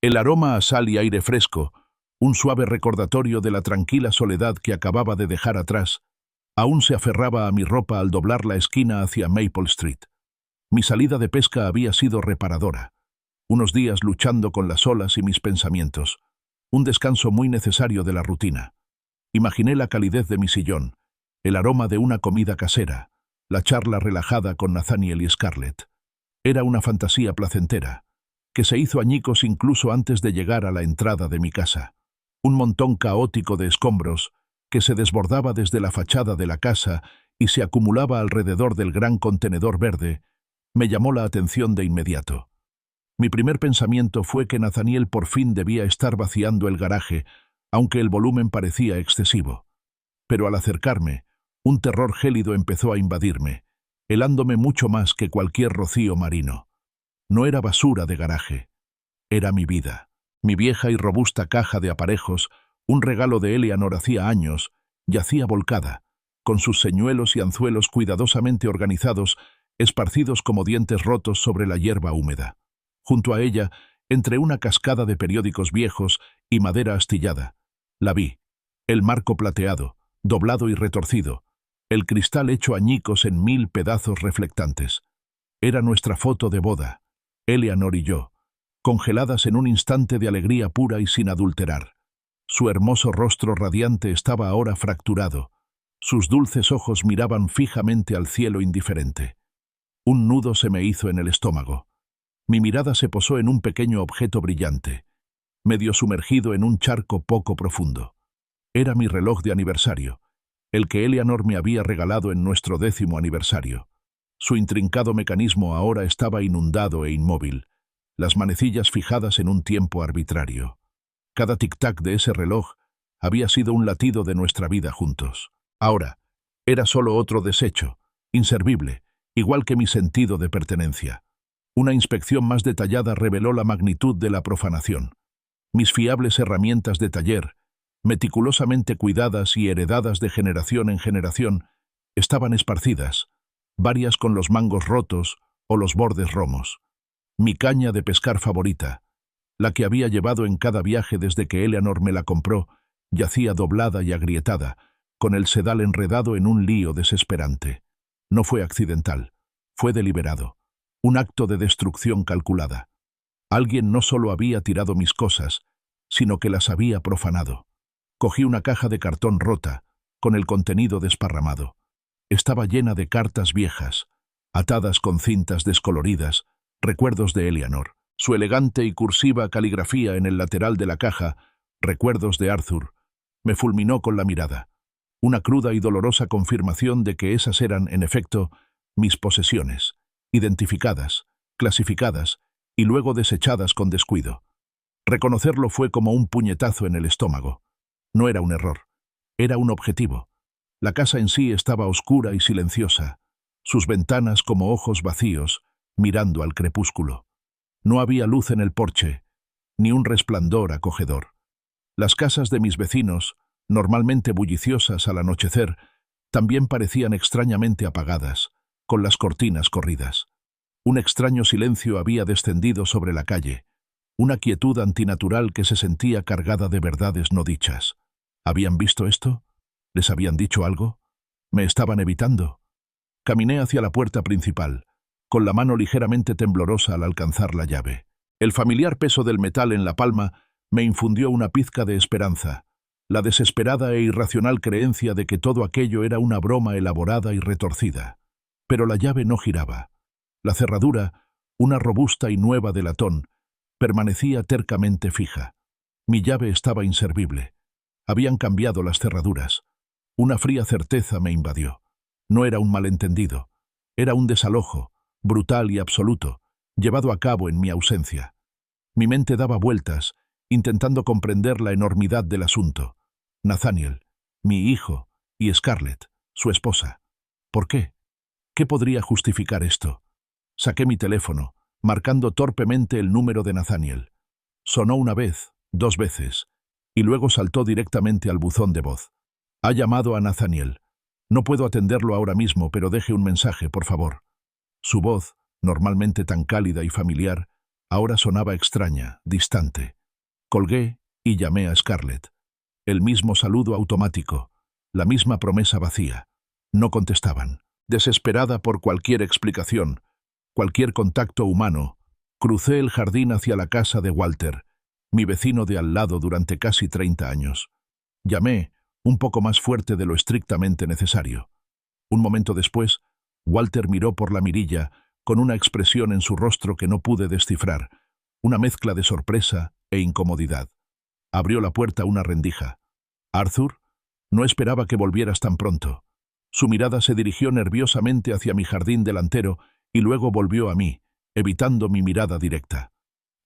El aroma a sal y aire fresco, un suave recordatorio de la tranquila soledad que acababa de dejar atrás, aún se aferraba a mi ropa al doblar la esquina hacia Maple Street. Mi salida de pesca había sido reparadora. Unos días luchando con las olas y mis pensamientos. Un descanso muy necesario de la rutina. Imaginé la calidez de mi sillón, el aroma de una comida casera, la charla relajada con Nathaniel y Scarlett. Era una fantasía placentera, que se hizo añicos incluso antes de llegar a la entrada de mi casa. Un montón caótico de escombros que se desbordaba desde la fachada de la casa y se acumulaba alrededor del gran contenedor verde, me llamó la atención de inmediato. Mi primer pensamiento fue que Nathaniel por fin debía estar vaciando el garaje, aunque el volumen parecía excesivo. Pero al acercarme, un terror gélido empezó a invadirme, helándome mucho más que cualquier rocío marino. No era basura de garaje. Era mi vida. Mi vieja y robusta caja de aparejos, un regalo de Eleanor hacía años, yacía volcada, con sus señuelos y anzuelos cuidadosamente organizados, esparcidos como dientes rotos sobre la hierba húmeda. Junto a ella, entre una cascada de periódicos viejos y madera astillada, la vi, el marco plateado, doblado y retorcido, el cristal hecho añicos en 1000 pedazos reflectantes. Era nuestra foto de boda, Eleanor y yo, congeladas en un instante de alegría pura y sin adulterar. Su hermoso rostro radiante estaba ahora fracturado. Sus dulces ojos miraban fijamente al cielo indiferente. Un nudo se me hizo en el estómago. Mi mirada se posó en un pequeño objeto brillante, medio sumergido en un charco poco profundo. Era mi reloj de aniversario, el que Eleanor me había regalado en nuestro 10º aniversario. Su intrincado mecanismo ahora estaba inundado e inmóvil, las manecillas fijadas en un tiempo arbitrario. Cada tic-tac de ese reloj había sido un latido de nuestra vida juntos. Ahora, era solo otro desecho, inservible, igual que mi sentido de pertenencia. Una inspección más detallada reveló la magnitud de la profanación. Mis fiables herramientas de taller, meticulosamente cuidadas y heredadas de generación en generación, estaban esparcidas, varias con los mangos rotos o los bordes romos. Mi caña de pescar favorita, la que había llevado en cada viaje desde que Eleanor me la compró, yacía doblada y agrietada, con el sedal enredado en un lío desesperante. No fue accidental, fue deliberado. Un acto de destrucción calculada. Alguien no solo había tirado mis cosas, sino que las había profanado. Cogí una caja de cartón rota, con el contenido desparramado. Estaba llena de cartas viejas, atadas con cintas descoloridas, recuerdos de Eleanor. Su elegante y cursiva caligrafía en el lateral de la caja, recuerdos de Arthur, me fulminó con la mirada. Una cruda y dolorosa confirmación de que esas eran, en efecto, mis posesiones, identificadas, clasificadas y luego desechadas con descuido. Reconocerlo fue como un puñetazo en el estómago. No era un error, era un objetivo. La casa en sí estaba oscura y silenciosa, sus ventanas como ojos vacíos, mirando al crepúsculo. No había luz en el porche, ni un resplandor acogedor. Las casas de mis vecinos, normalmente bulliciosas al anochecer, también parecían extrañamente apagadas, con las cortinas corridas. Un extraño silencio había descendido sobre la calle, una quietud antinatural que se sentía cargada de verdades no dichas. ¿Habían visto esto? ¿Les habían dicho algo? ¿Me estaban evitando? Caminé hacia la puerta principal, con la mano ligeramente temblorosa al alcanzar la llave. El familiar peso del metal en la palma me infundió una pizca de esperanza, la desesperada e irracional creencia de que todo aquello era una broma elaborada y retorcida. Pero la llave no giraba. La cerradura, una robusta y nueva de latón, permanecía tercamente fija. Mi llave estaba inservible. Habían cambiado las cerraduras. Una fría certeza me invadió. No era un malentendido. Era un desalojo, brutal y absoluto, llevado a cabo en mi ausencia. Mi mente daba vueltas, intentando comprender la enormidad del asunto. Nathaniel, mi hijo, y Scarlett, su esposa. ¿Por qué? ¿Qué podría justificar esto? Saqué mi teléfono, marcando torpemente el número de Nathaniel. Sonó una vez, 2 veces, y luego saltó directamente al buzón de voz. Ha llamado a Nathaniel. No puedo atenderlo ahora mismo, pero deje un mensaje, por favor. Su voz, normalmente tan cálida y familiar, Ahora sonaba extraña, distante. Colgué y llamé a Scarlett. El mismo saludo automático, la misma promesa vacía. No contestaban. Desesperada por cualquier explicación, cualquier contacto humano, crucé el jardín hacia la casa de Walter, mi vecino de al lado durante casi 30 años. Llamé, un poco más fuerte de lo estrictamente necesario. Un momento después, Walter miró por la mirilla, con una expresión en su rostro que no pude descifrar, una mezcla de sorpresa e incomodidad. Abrió la puerta una rendija. «Arthur, no esperaba que volvieras tan pronto». Su mirada se dirigió nerviosamente hacia mi jardín delantero y luego volvió a mí, evitando mi mirada directa.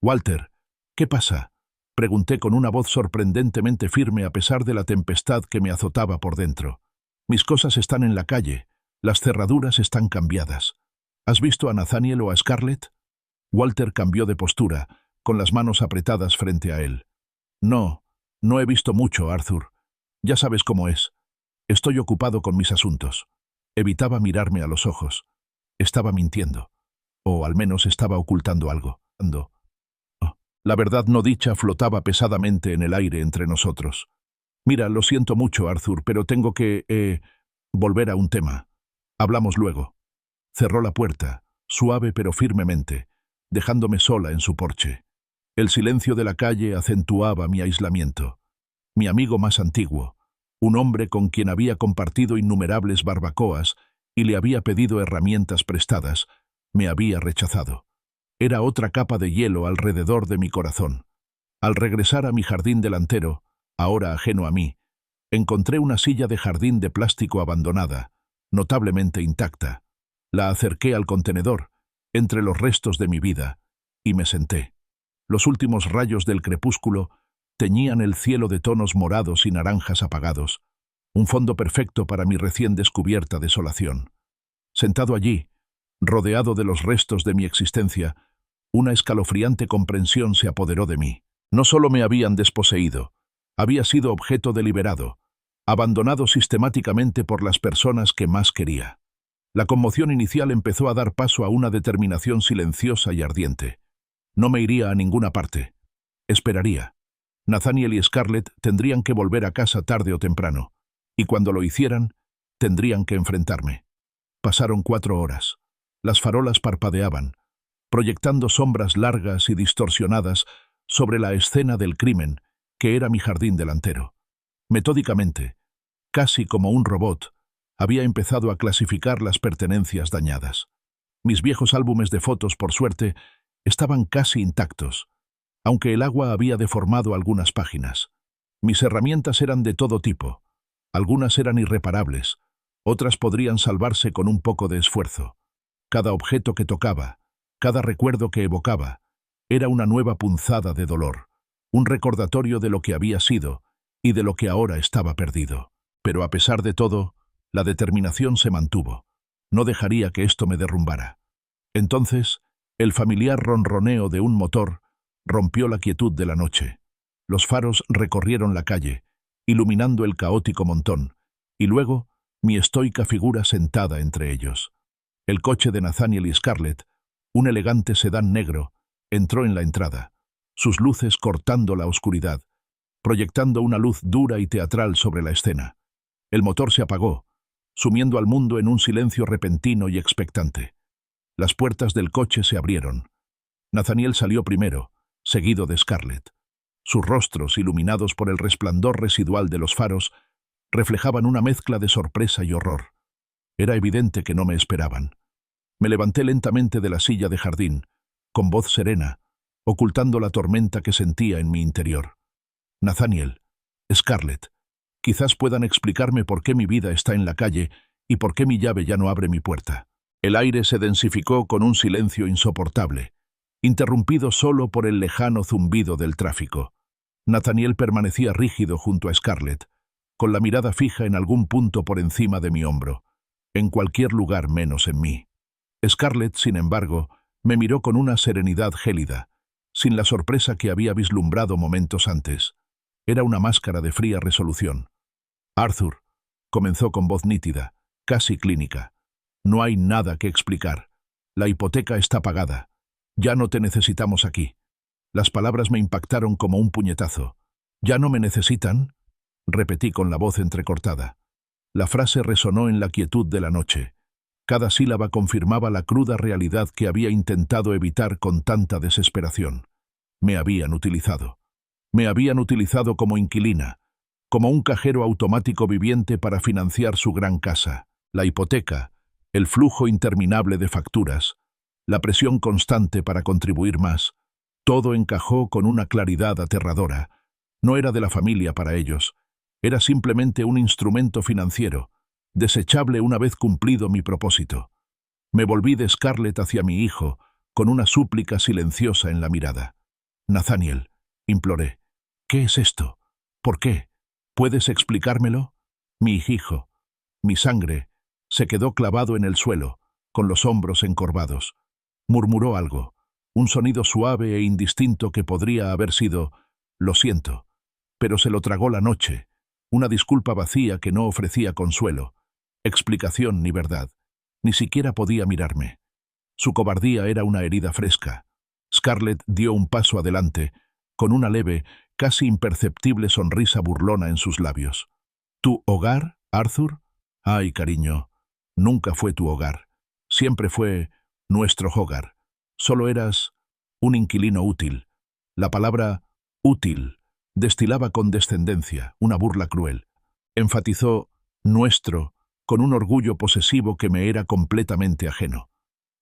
«Walter, ¿qué pasa?», pregunté con una voz sorprendentemente firme a pesar de la tempestad que me azotaba por dentro. «Mis cosas están en la calle, las cerraduras están cambiadas. ¿Has visto a Nathaniel o a Scarlett?» Walter cambió de postura, con las manos apretadas frente a él. «No, no he visto mucho, Arthur. Ya sabes cómo es. Estoy ocupado con mis asuntos». Evitaba mirarme a los ojos. Estaba mintiendo. O al menos estaba ocultando algo. La verdad no dicha flotaba pesadamente en el aire entre nosotros. «Mira, lo siento mucho, Arthur, pero tengo que, volver a un tema. Hablamos luego». Cerró la puerta, suave pero firmemente, dejándome sola en su porche. El silencio de la calle acentuaba mi aislamiento. Mi amigo más antiguo, un hombre con quien había compartido innumerables barbacoas y le había pedido herramientas prestadas, me había rechazado. Era otra capa de hielo alrededor de mi corazón. Al regresar a mi jardín delantero, ahora ajeno a mí, encontré una silla de jardín de plástico abandonada, notablemente intacta. La acerqué al contenedor, entre los restos de mi vida, y me senté. Los últimos rayos del crepúsculo teñían el cielo de tonos morados y naranjas apagados, un fondo perfecto para mi recién descubierta desolación. Sentado allí, rodeado de los restos de mi existencia, una escalofriante comprensión se apoderó de mí. No solo me habían desposeído, había sido objeto deliberado, abandonado sistemáticamente por las personas que más quería. La conmoción inicial empezó a dar paso a una determinación silenciosa y ardiente. No me iría a ninguna parte. Esperaría. Nathaniel y Scarlett tendrían que volver a casa tarde o temprano, y cuando lo hicieran, tendrían que enfrentarme. Pasaron 4 horas. Las farolas parpadeaban, proyectando sombras largas y distorsionadas sobre la escena del crimen, que era mi jardín delantero. Metódicamente, casi como un robot, había empezado a clasificar las pertenencias dañadas. Mis viejos álbumes de fotos, por suerte, estaban casi intactos, aunque el agua había deformado algunas páginas. Mis herramientas eran de todo tipo. Algunas eran irreparables, otras podrían salvarse con un poco de esfuerzo. Cada objeto que tocaba, cada recuerdo que evocaba, era una nueva punzada de dolor, un recordatorio de lo que había sido y de lo que ahora estaba perdido. Pero a pesar de todo, la determinación se mantuvo. No dejaría que esto me derrumbara. Entonces, el familiar ronroneo de un motor rompió la quietud de la noche. Los faros recorrieron la calle, iluminando el caótico montón, y luego mi estoica figura sentada entre ellos. El coche de Nathaniel y Scarlett, un elegante sedán negro, entró en la entrada, sus luces cortando la oscuridad, proyectando una luz dura y teatral sobre la escena. El motor se apagó, sumiendo al mundo en un silencio repentino y expectante. Las puertas del coche se abrieron. Nathaniel salió primero, seguido de Scarlett. Sus rostros, iluminados por el resplandor residual de los faros, reflejaban una mezcla de sorpresa y horror. Era evidente que no me esperaban. Me levanté lentamente de la silla de jardín, con voz serena, ocultando la tormenta que sentía en mi interior. Nathaniel, Scarlett, quizás puedan explicarme por qué mi vida está en la calle y por qué mi llave ya no abre mi puerta. El aire se densificó con un silencio insoportable, interrumpido solo por el lejano zumbido del tráfico. Nathaniel permanecía rígido junto a Scarlett, con la mirada fija en algún punto por encima de mi hombro, en cualquier lugar menos en mí. Scarlett, sin embargo, me miró con una serenidad gélida, sin la sorpresa que había vislumbrado momentos antes. Era una máscara de fría resolución. «Arthur», comenzó con voz nítida, casi clínica, «no hay nada que explicar. La hipoteca está pagada. Ya no te necesitamos aquí. Las palabras me impactaron como un puñetazo. ¿Ya no me necesitan? Repetí con la voz entrecortada. La frase resonó en la quietud de la noche. Cada sílaba confirmaba la cruda realidad que había intentado evitar con tanta desesperación. Me habían utilizado. Me habían utilizado como inquilina, como un cajero automático viviente para financiar su gran casa, la hipoteca, el flujo interminable de facturas, la presión constante para contribuir más. Todo encajó con una claridad aterradora. No era de la familia para ellos. Era simplemente un instrumento financiero, desechable una vez cumplido mi propósito. Me volví de Scarlett hacia mi hijo, con una súplica silenciosa en la mirada. Nathaniel, imploré, ¿qué es esto? ¿Por qué? ¿Puedes explicármelo? Mi hijo, mi sangre, se quedó clavado en el suelo, con los hombros encorvados. Murmuró algo, un sonido suave e indistinto que podría haber sido «lo siento», pero se lo tragó la noche, una disculpa vacía que no ofrecía consuelo, explicación ni verdad. Ni siquiera podía mirarme. Su cobardía era una herida fresca. Scarlett dio un paso adelante, con una leve, casi imperceptible sonrisa burlona en sus labios. ¿Tu hogar, Arthur? Ay, cariño, nunca fue tu hogar. Siempre fue nuestro hogar. Solo eras un inquilino útil. La palabra útil destilaba condescendencia, una burla cruel. Enfatizó nuestro con un orgullo posesivo que me era completamente ajeno.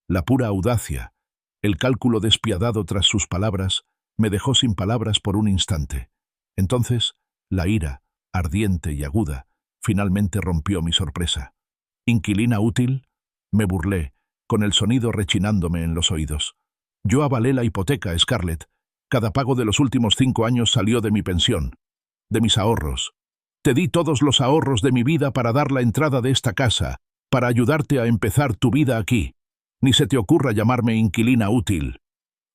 La pura audacia, el cálculo despiadado tras sus palabras, me dejó sin palabras por un instante. Entonces, la ira, ardiente y aguda, finalmente rompió mi sorpresa. ¿Inquilina útil? Me burlé, con el sonido rechinándome en los oídos. Yo avalé la hipoteca, Scarlett. Cada pago de los últimos 5 años salió de mi pensión, de mis ahorros. Te di todos los ahorros de mi vida para dar la entrada de esta casa, para ayudarte a empezar tu vida aquí. Ni se te ocurra llamarme inquilina útil.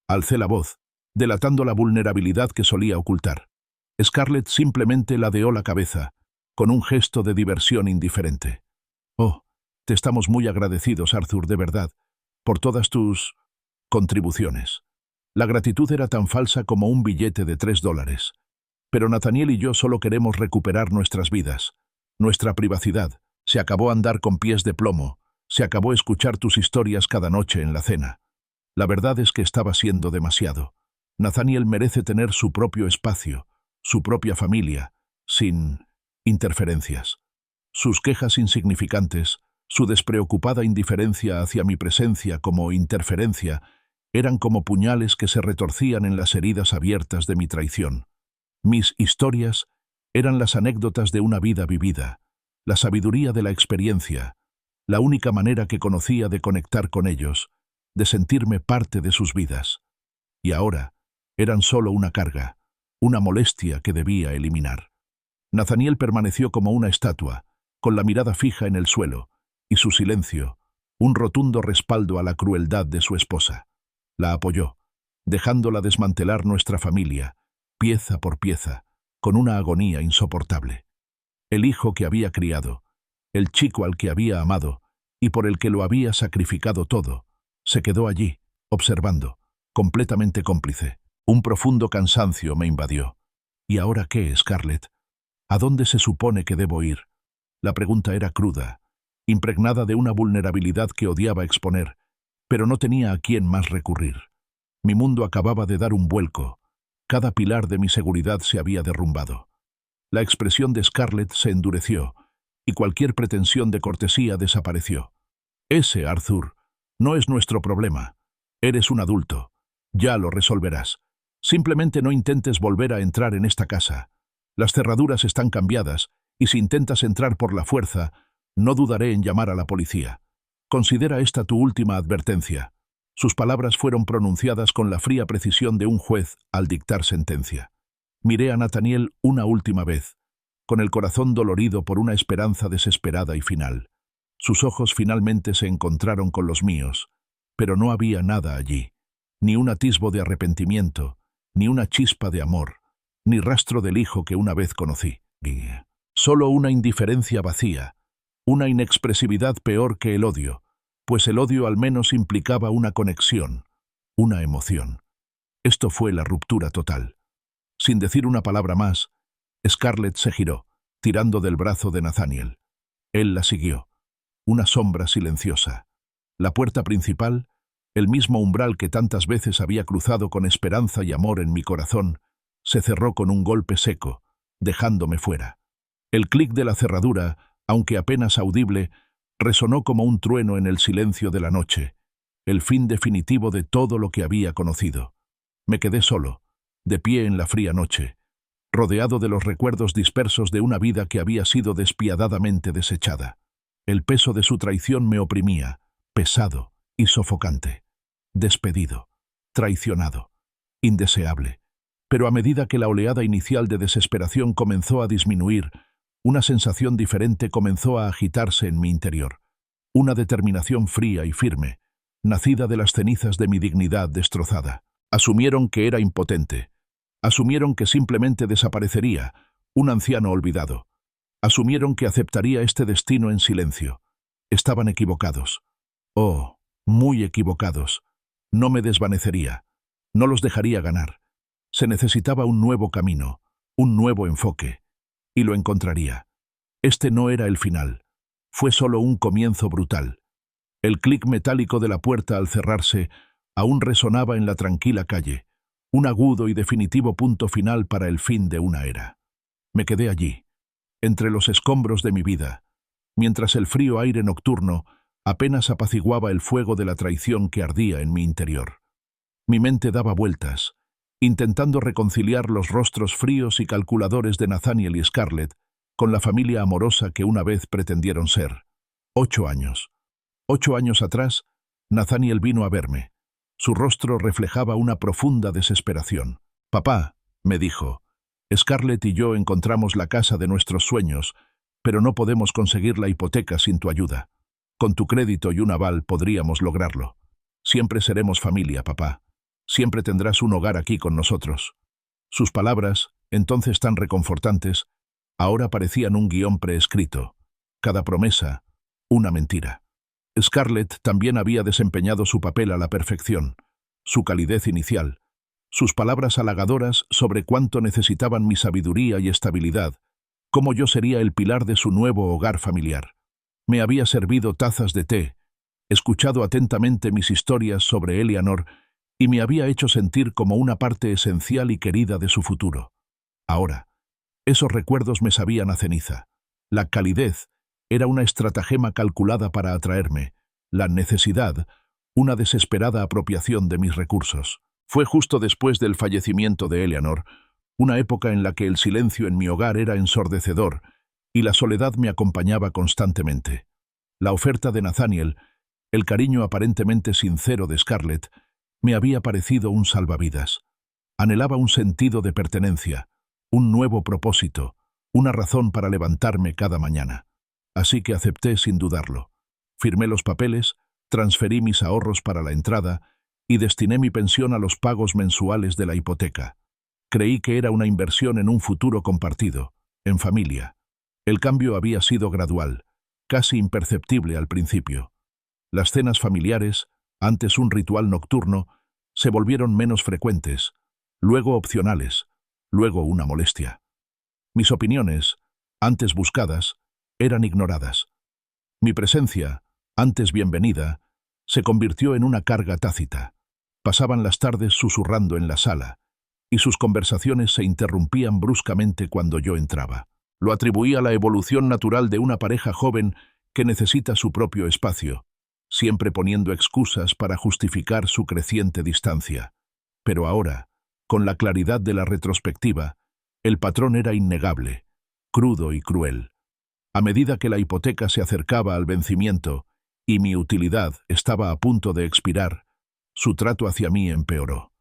Alcé la voz, delatando la vulnerabilidad que solía ocultar. Scarlett simplemente ladeó la cabeza, con un gesto de diversión indiferente. Oh, te estamos muy agradecidos, Arthur, de verdad, por todas tus contribuciones. La gratitud era tan falsa como un billete de $3. Pero Nathaniel y yo solo queremos recuperar nuestras vidas, nuestra privacidad. Se acabó andar con pies de plomo, se acabó escuchar tus historias cada noche en la cena. La verdad es que estaba siendo demasiado. Nathaniel merece tener su propio espacio, su propia familia, sin interferencias. Sus quejas insignificantes, su despreocupada indiferencia hacia mi presencia como interferencia, eran como puñales que se retorcían en las heridas abiertas de mi traición. Mis historias eran las anécdotas de una vida vivida, la sabiduría de la experiencia, la única manera que conocía de conectar con ellos, de sentirme parte de sus vidas. Y ahora eran solo una carga, una molestia que debía eliminar. Nathaniel permaneció como una estatua, con la mirada fija en el suelo, y su silencio, un rotundo respaldo a la crueldad de su esposa. La apoyó, dejándola desmantelar nuestra familia, pieza por pieza, con una agonía insoportable. El hijo que había criado, el chico al que había amado y por el que lo había sacrificado todo, se quedó allí, observando, completamente cómplice. Un profundo cansancio me invadió. ¿Y ahora qué, Scarlett? ¿A dónde se supone que debo ir? La pregunta era cruda, impregnada de una vulnerabilidad que odiaba exponer, pero no tenía a quién más recurrir. Mi mundo acababa de dar un vuelco. Cada pilar de mi seguridad se había derrumbado. La expresión de Scarlett se endureció, y cualquier pretensión de cortesía desapareció. Ese, Arthur, no es nuestro problema. Eres un adulto. Ya lo resolverás. Simplemente no intentes volver a entrar en esta casa. Las cerraduras están cambiadas, y si intentas entrar por la fuerza, no dudaré en llamar a la policía. Considera esta tu última advertencia. Sus palabras fueron pronunciadas con la fría precisión de un juez al dictar sentencia. Miré a Nathaniel una última vez, con el corazón dolorido por una esperanza desesperada y final. Sus ojos finalmente se encontraron con los míos, pero no había nada allí, ni un atisbo de arrepentimiento, ni una chispa de amor, ni rastro del hijo que una vez conocí. Solo una indiferencia vacía, una inexpresividad peor que el odio, pues el odio al menos implicaba una conexión, una emoción. Esto fue la ruptura total. Sin decir una palabra más, Scarlett se giró, tirando del brazo de Nathaniel. Él la siguió. Una sombra silenciosa. La puerta principal, el mismo umbral que tantas veces había cruzado con esperanza y amor en mi corazón, se cerró con un golpe seco, dejándome fuera. El clic de la cerradura, aunque apenas audible, resonó como un trueno en el silencio de la noche, el fin definitivo de todo lo que había conocido. Me quedé solo, de pie en la fría noche, rodeado de los recuerdos dispersos de una vida que había sido despiadadamente desechada. El peso de su traición me oprimía, pesado y sofocante. Despedido, traicionado, indeseable. Pero a medida que la oleada inicial de desesperación comenzó a disminuir, una sensación diferente comenzó a agitarse en mi interior. Una determinación fría y firme, nacida de las cenizas de mi dignidad destrozada. Asumieron que era impotente. Asumieron que simplemente desaparecería, un anciano olvidado. Asumieron que aceptaría este destino en silencio. Estaban equivocados. Oh, muy equivocados. No me desvanecería. No los dejaría ganar. Se necesitaba un nuevo camino, un nuevo enfoque. Y lo encontraría. Este no era el final. Fue solo un comienzo brutal. El clic metálico de la puerta al cerrarse aún resonaba en la tranquila calle, un agudo y definitivo punto final para el fin de una era. Me quedé allí, entre los escombros de mi vida, mientras el frío aire nocturno apenas apaciguaba el fuego de la traición que ardía en mi interior. Mi mente daba vueltas, intentando reconciliar los rostros fríos y calculadores de Nathaniel y Scarlett con la familia amorosa que una vez pretendieron ser. 8 años. 8 años atrás, Nathaniel vino a verme. Su rostro reflejaba una profunda desesperación. «Papá», me dijo, «Scarlett y yo encontramos la casa de nuestros sueños, pero no podemos conseguir la hipoteca sin tu ayuda. Con tu crédito y un aval podríamos lograrlo. Siempre seremos familia, papá. Siempre tendrás un hogar aquí con nosotros». Sus palabras, entonces tan reconfortantes, ahora parecían un guión preescrito. Cada promesa, una mentira. Scarlett también había desempeñado su papel a la perfección, su calidez inicial, sus palabras halagadoras sobre cuánto necesitaban mi sabiduría y estabilidad, cómo yo sería el pilar de su nuevo hogar familiar. Me había servido tazas de té, escuchado atentamente mis historias sobre Eleanor y me había hecho sentir como una parte esencial y querida de su futuro. Ahora, esos recuerdos me sabían a ceniza. La calidez era una estratagema calculada para atraerme, la necesidad, una desesperada apropiación de mis recursos. Fue justo después del fallecimiento de Eleanor, una época en la que el silencio en mi hogar era ensordecedor y la soledad me acompañaba constantemente. La oferta de Nathaniel, el cariño aparentemente sincero de Scarlett, me había parecido un salvavidas. Anhelaba un sentido de pertenencia, un nuevo propósito, una razón para levantarme cada mañana. Así que acepté sin dudarlo. Firmé los papeles, transferí mis ahorros para la entrada y destiné mi pensión a los pagos mensuales de la hipoteca. Creí que era una inversión en un futuro compartido, en familia. El cambio había sido gradual, casi imperceptible al principio. Las cenas familiares, antes un ritual nocturno, se volvieron menos frecuentes, luego opcionales, luego una molestia. Mis opiniones, antes buscadas, eran ignoradas. Mi presencia, antes bienvenida, se convirtió en una carga tácita. Pasaban las tardes susurrando en la sala, y sus conversaciones se interrumpían bruscamente cuando yo entraba. Lo atribuía a la evolución natural de una pareja joven que necesita su propio espacio, siempre poniendo excusas para justificar su creciente distancia. Pero ahora, con la claridad de la retrospectiva, el patrón era innegable, crudo y cruel. A medida que la hipoteca se acercaba al vencimiento y mi utilidad estaba a punto de expirar, su trato hacia mí empeoró.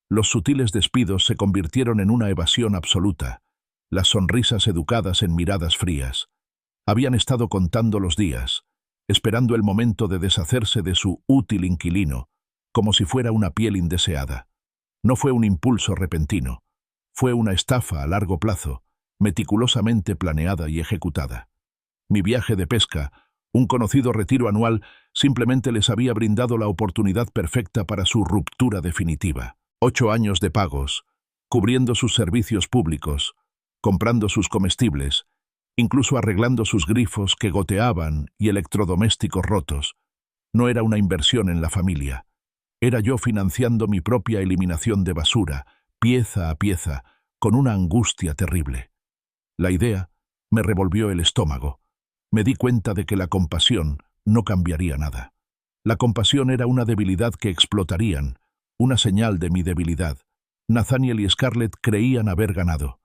Los sutiles despidos se convirtieron en una evasión absoluta, las sonrisas educadas en miradas frías. Habían estado contando los días, esperando el momento de deshacerse de su útil inquilino, como si fuera una piel indeseada. No fue un impulso repentino, fue una estafa a largo plazo, meticulosamente planeada y ejecutada. Mi viaje de pesca, Un conocido retiro anual simplemente les había brindado la oportunidad perfecta para su ruptura definitiva. 8 años de pagos, cubriendo sus servicios públicos, comprando sus comestibles, incluso arreglando sus grifos que goteaban y electrodomésticos rotos. No era una inversión en la familia. Era yo financiando mi propia eliminación de basura, pieza a pieza, con una angustia terrible. La idea me revolvió el estómago. Me di cuenta de que la compasión no cambiaría nada. La compasión era una debilidad que explotarían, una señal de mi debilidad. Nathaniel y Scarlett creían haber ganado.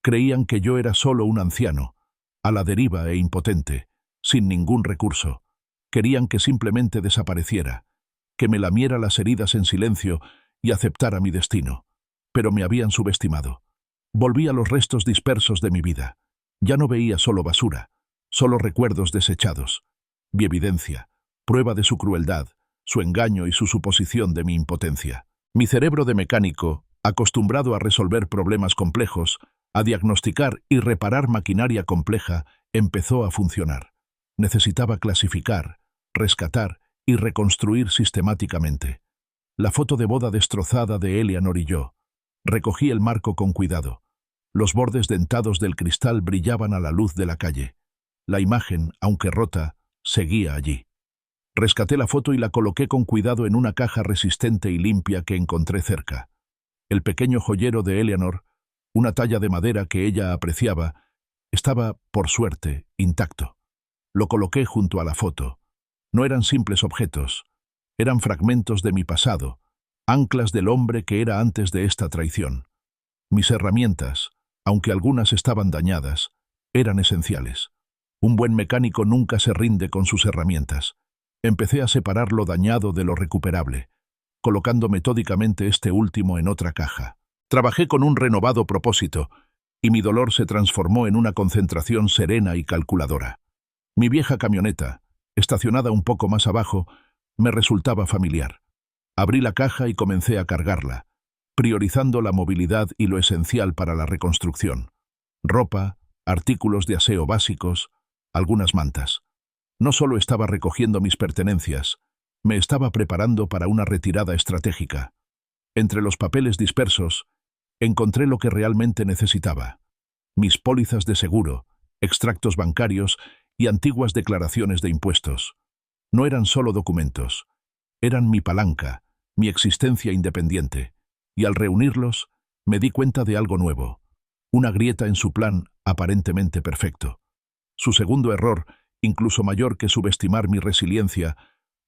Creían que yo era solo un anciano, a la deriva e impotente, sin ningún recurso. Querían que simplemente desapareciera, que me lamiera las heridas en silencio y aceptara mi destino. Pero me habían subestimado. Volví a los restos dispersos de mi vida. Ya no veía solo basura, solo recuerdos desechados. Vi evidencia, prueba de su crueldad, su engaño y su suposición de mi impotencia. Mi cerebro de mecánico, acostumbrado a resolver problemas complejos, a diagnosticar y reparar maquinaria compleja, empezó a funcionar. Necesitaba clasificar, rescatar y reconstruir sistemáticamente. La foto de boda destrozada de Eleanor y yo. Recogí el marco con cuidado. Los bordes dentados del cristal brillaban a la luz de la calle. La imagen, aunque rota, seguía allí. Rescaté la foto y la coloqué con cuidado en una caja resistente y limpia que encontré cerca. El pequeño joyero de Eleanor, una talla de madera que ella apreciaba, estaba, por suerte, intacto. Lo coloqué junto a la foto. No eran simples objetos, eran fragmentos de mi pasado, anclas del hombre que era antes de esta traición. Mis herramientas, aunque algunas estaban dañadas, eran esenciales. Un buen mecánico nunca se rinde con sus herramientas. Empecé a separar lo dañado de lo recuperable, colocando metódicamente este último en otra caja. Trabajé con un renovado propósito, y mi dolor se transformó en una concentración serena y calculadora. Mi vieja camioneta, estacionada un poco más abajo, me resultaba familiar. Abrí la caja y comencé a cargarla, priorizando la movilidad y lo esencial para la reconstrucción. Ropa, artículos de aseo básicos, algunas mantas. No solo estaba recogiendo mis pertenencias, me estaba preparando para una retirada estratégica. Entre los papeles dispersos, encontré lo que realmente necesitaba. Mis pólizas de seguro, extractos bancarios y antiguas declaraciones de impuestos. No eran solo documentos, eran mi palanca, mi existencia independiente, y al reunirlos, me di cuenta de algo nuevo, una grieta en su plan aparentemente perfecto. Su segundo error, incluso mayor que subestimar mi resiliencia,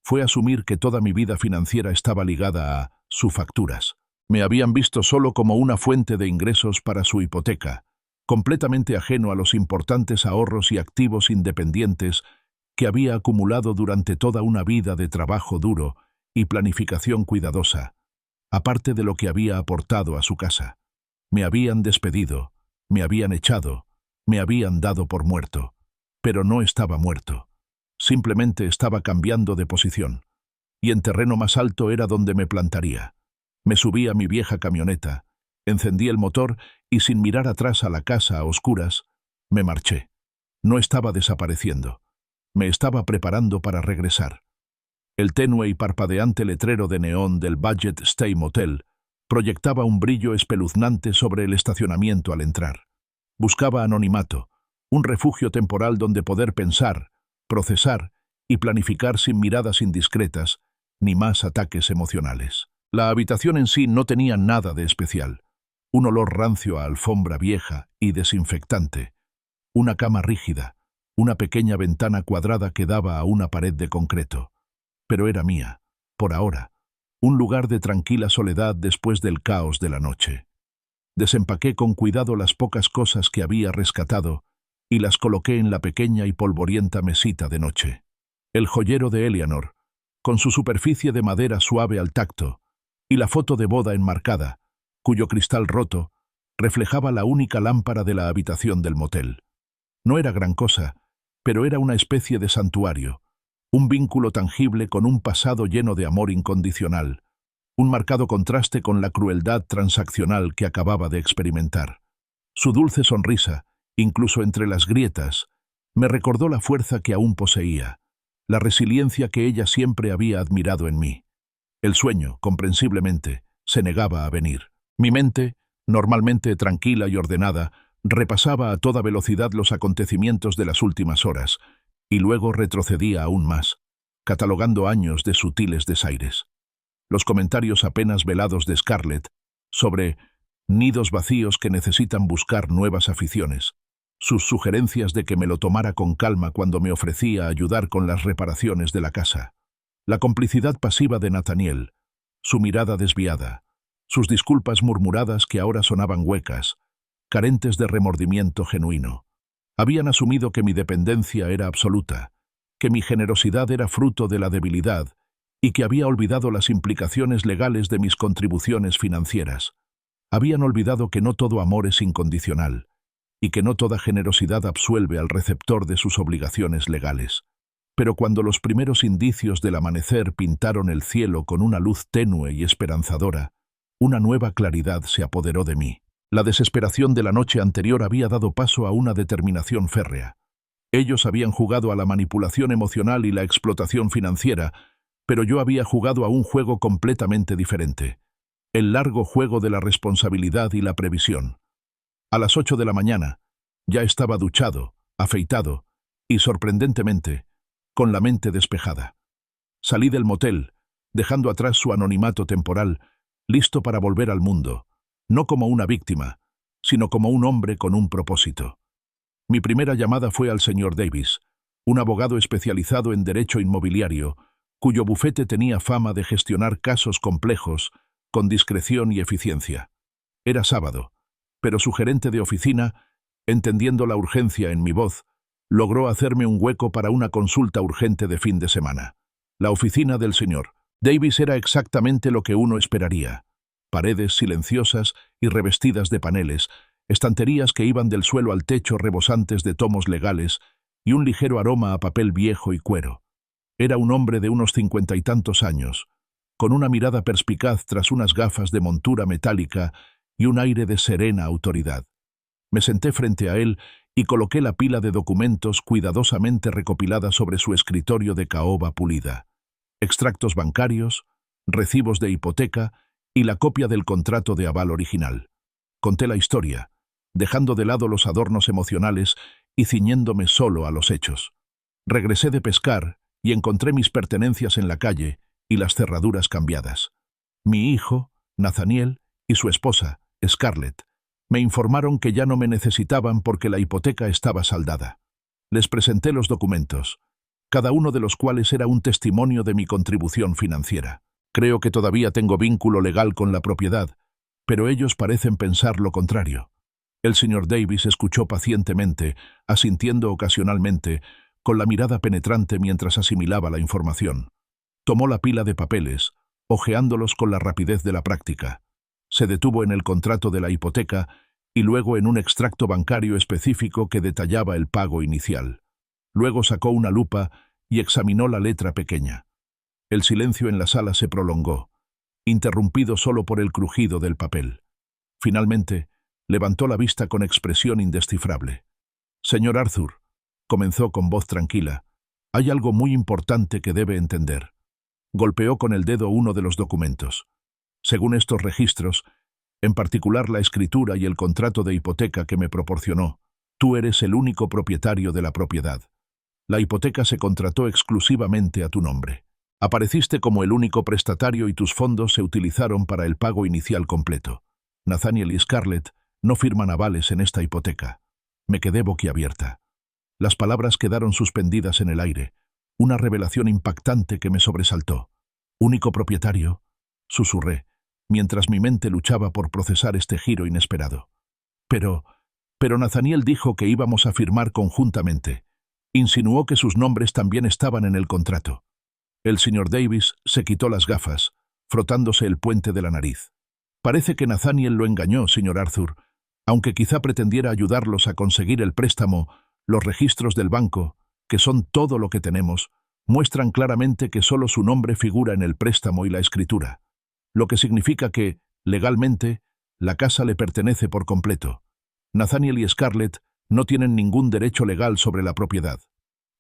fue asumir que toda mi vida financiera estaba ligada a sus facturas. Me habían visto solo como una fuente de ingresos para su hipoteca, completamente ajeno a los importantes ahorros y activos independientes que había acumulado durante toda una vida de trabajo duro y planificación cuidadosa, aparte de lo que había aportado a su casa. Me habían despedido, me habían echado, me habían dado por muerto, pero no estaba muerto. Simplemente estaba cambiando de posición, y en terreno más alto era donde me plantaría. Me subí a mi vieja camioneta, encendí el motor y sin mirar atrás a la casa a oscuras, me marché. No estaba desapareciendo. Me estaba preparando para regresar. El tenue y parpadeante letrero de neón del Budget Stay Motel proyectaba un brillo espeluznante sobre el estacionamiento al entrar. Buscaba anonimato, un refugio temporal donde poder pensar, procesar y planificar sin miradas indiscretas ni más ataques emocionales. La habitación en sí no tenía nada de especial. Un olor rancio a alfombra vieja y desinfectante. Una cama rígida, una pequeña ventana cuadrada que daba a una pared de concreto. Pero era mía, por ahora, un lugar de tranquila soledad después del caos de la noche. Desempaqué con cuidado las pocas cosas que había rescatado y las coloqué en la pequeña y polvorienta mesita de noche. El joyero de Eleanor, con su superficie de madera suave al tacto, y la foto de boda enmarcada, cuyo cristal roto reflejaba la única lámpara de la habitación del motel. No era gran cosa, pero era una especie de santuario, un vínculo tangible con un pasado lleno de amor incondicional, un marcado contraste con la crueldad transaccional que acababa de experimentar. Su dulce sonrisa, incluso entre las grietas, me recordó la fuerza que aún poseía, la resiliencia que ella siempre había admirado en mí. El sueño, comprensiblemente, se negaba a venir. Mi mente, normalmente tranquila y ordenada, repasaba a toda velocidad los acontecimientos de las últimas horas, y luego retrocedía aún más, catalogando años de sutiles desaires. Los comentarios apenas velados de Scarlett sobre nidos vacíos que necesitan buscar nuevas aficiones, sus sugerencias de que me lo tomara con calma cuando me ofrecía ayudar con las reparaciones de la casa, la complicidad pasiva de Nathaniel, su mirada desviada, sus disculpas murmuradas que ahora sonaban huecas, carentes de remordimiento genuino. Habían asumido que mi dependencia era absoluta, que mi generosidad era fruto de la debilidad y que había olvidado las implicaciones legales de mis contribuciones financieras. Habían olvidado que no todo amor es incondicional y que no toda generosidad absuelve al receptor de sus obligaciones legales. Pero cuando los primeros indicios del amanecer pintaron el cielo con una luz tenue y esperanzadora, una nueva claridad se apoderó de mí. La desesperación de la noche anterior había dado paso a una determinación férrea. Ellos habían jugado a la manipulación emocional y la explotación financiera, pero yo había jugado a un juego completamente diferente, el largo juego de la responsabilidad y la previsión. A las 8 de la mañana, ya estaba duchado, afeitado y, sorprendentemente, con la mente despejada. Salí del motel, dejando atrás su anonimato temporal, listo para volver al mundo, no como una víctima, sino como un hombre con un propósito. Mi primera llamada fue al señor Davis, un abogado especializado en derecho inmobiliario, cuyo bufete tenía fama de gestionar casos complejos con discreción y eficiencia. Era sábado, pero su gerente de oficina, entendiendo la urgencia en mi voz, logró hacerme un hueco para una consulta urgente de fin de semana. La oficina del señor Davis era exactamente lo que uno esperaría. Paredes silenciosas y revestidas de paneles, estanterías que iban del suelo al techo rebosantes de tomos legales y un ligero aroma a papel viejo y cuero. Era un hombre de unos 50 y tantos años, con una mirada perspicaz tras unas gafas de montura metálica y un aire de serena autoridad. Me senté frente a él y coloqué la pila de documentos cuidadosamente recopilada sobre su escritorio de caoba pulida. Extractos bancarios, recibos de hipoteca y la copia del contrato de aval original. Conté la historia, dejando de lado los adornos emocionales y ciñéndome solo a los hechos. Regresé de pescar y encontré mis pertenencias en la calle y las cerraduras cambiadas. Mi hijo, Nathaniel, y su esposa, Scarlett, me informaron que ya no me necesitaban porque la hipoteca estaba saldada. Les presenté los documentos, cada uno de los cuales era un testimonio de mi contribución financiera. Creo que todavía tengo vínculo legal con la propiedad, pero ellos parecen pensar lo contrario. El señor Davis escuchó pacientemente, asintiendo ocasionalmente, con la mirada penetrante mientras asimilaba la información. Tomó la pila de papeles, hojeándolos con la rapidez de la práctica. Se detuvo en el contrato de la hipoteca y luego en un extracto bancario específico que detallaba el pago inicial. Luego sacó una lupa y examinó la letra pequeña. El silencio en la sala se prolongó, interrumpido solo por el crujido del papel. Finalmente, levantó la vista con expresión indescifrable. «Señor Arthur», comenzó con voz tranquila, «hay algo muy importante que debe entender». Golpeó con el dedo uno de los documentos. Según estos registros, en particular la escritura y el contrato de hipoteca que me proporcionó, tú eres el único propietario de la propiedad. La hipoteca se contrató exclusivamente a tu nombre. Apareciste como el único prestatario y tus fondos se utilizaron para el pago inicial completo. Nathaniel y Scarlett no firman avales en esta hipoteca. Me quedé boquiabierta. Las palabras quedaron suspendidas en el aire, una revelación impactante que me sobresaltó. «Único propietario», susurré, mientras mi mente luchaba por procesar este giro inesperado. Pero Nathaniel dijo que íbamos a firmar conjuntamente. Insinuó que sus nombres también estaban en el contrato. El señor Davis se quitó las gafas, frotándose el puente de la nariz. Parece que Nathaniel lo engañó, señor Arthur. Aunque quizá pretendiera ayudarlos a conseguir el préstamo, los registros del banco, que son todo lo que tenemos, muestran claramente que solo su nombre figura en el préstamo y la escritura, lo que significa que, legalmente, la casa le pertenece por completo. Nathaniel y Scarlett no tienen ningún derecho legal sobre la propiedad.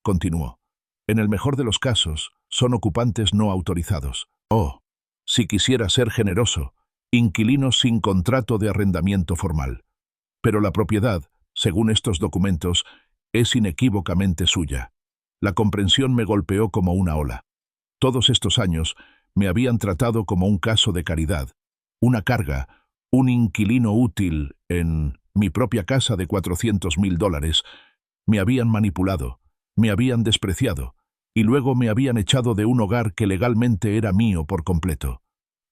Continuó. En el mejor de los casos, son ocupantes no autorizados. O, si quisiera ser generoso, inquilinos sin contrato de arrendamiento formal. Pero la propiedad, según estos documentos, es inequívocamente suya. La comprensión me golpeó como una ola. Todos estos años me habían tratado como un caso de caridad, una carga, un inquilino útil en mi propia casa de $400,000. Me habían manipulado, me habían despreciado, y luego me habían echado de un hogar que legalmente era mío por completo.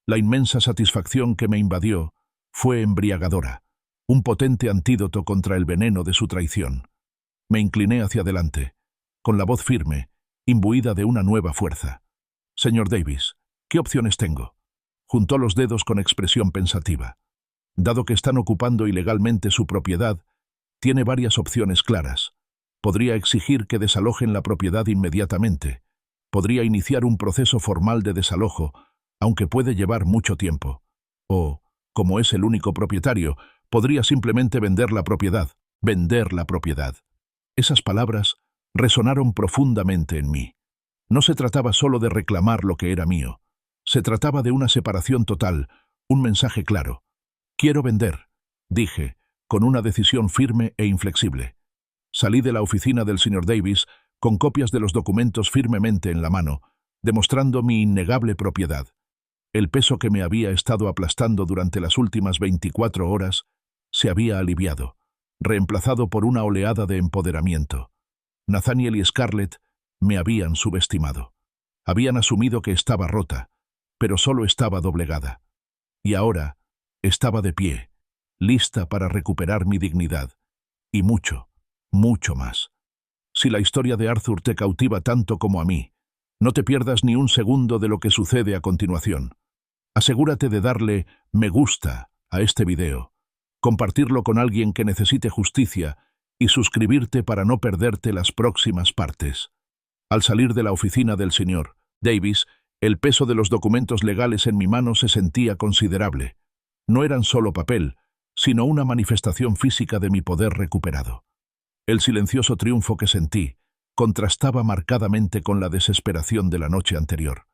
La inmensa satisfacción que me invadió fue embriagadora, un potente antídoto contra el veneno de su traición. Me incliné hacia adelante, con la voz firme, imbuida de una nueva fuerza. Señor Davis, ¿qué opciones tengo? Juntó los dedos con expresión pensativa. Dado que están ocupando ilegalmente su propiedad, tiene varias opciones claras. Podría exigir que desalojen la propiedad inmediatamente. Podría iniciar un proceso formal de desalojo, aunque puede llevar mucho tiempo. O, como es el único propietario, podría simplemente vender la propiedad. Vender la propiedad. Esas palabras resonaron profundamente en mí. No se trataba solo de reclamar lo que era mío. Se trataba de una separación total, un mensaje claro. Quiero vender, dije, con una decisión firme e inflexible. Salí de la oficina del señor Davis con copias de los documentos firmemente en la mano, demostrando mi innegable propiedad. El peso que me había estado aplastando durante las últimas 24 horas se había aliviado, reemplazado por una oleada de empoderamiento. Nathaniel y Scarlett me habían subestimado. Habían asumido que estaba rota, pero solo estaba doblegada. Y ahora estaba de pie, lista para recuperar mi dignidad. Y mucho, mucho más. Si la historia de Arthur te cautiva tanto como a mí, no te pierdas ni un segundo de lo que sucede a continuación. Asegúrate de darle me gusta a este video, compartirlo con alguien que necesite justicia y suscribirte para no perderte las próximas partes. Al salir de la oficina del señor Davis, el peso de los documentos legales en mi mano se sentía considerable. No eran solo papel, sino una manifestación física de mi poder recuperado. El silencioso triunfo que sentí contrastaba marcadamente con la desesperación de la noche anterior.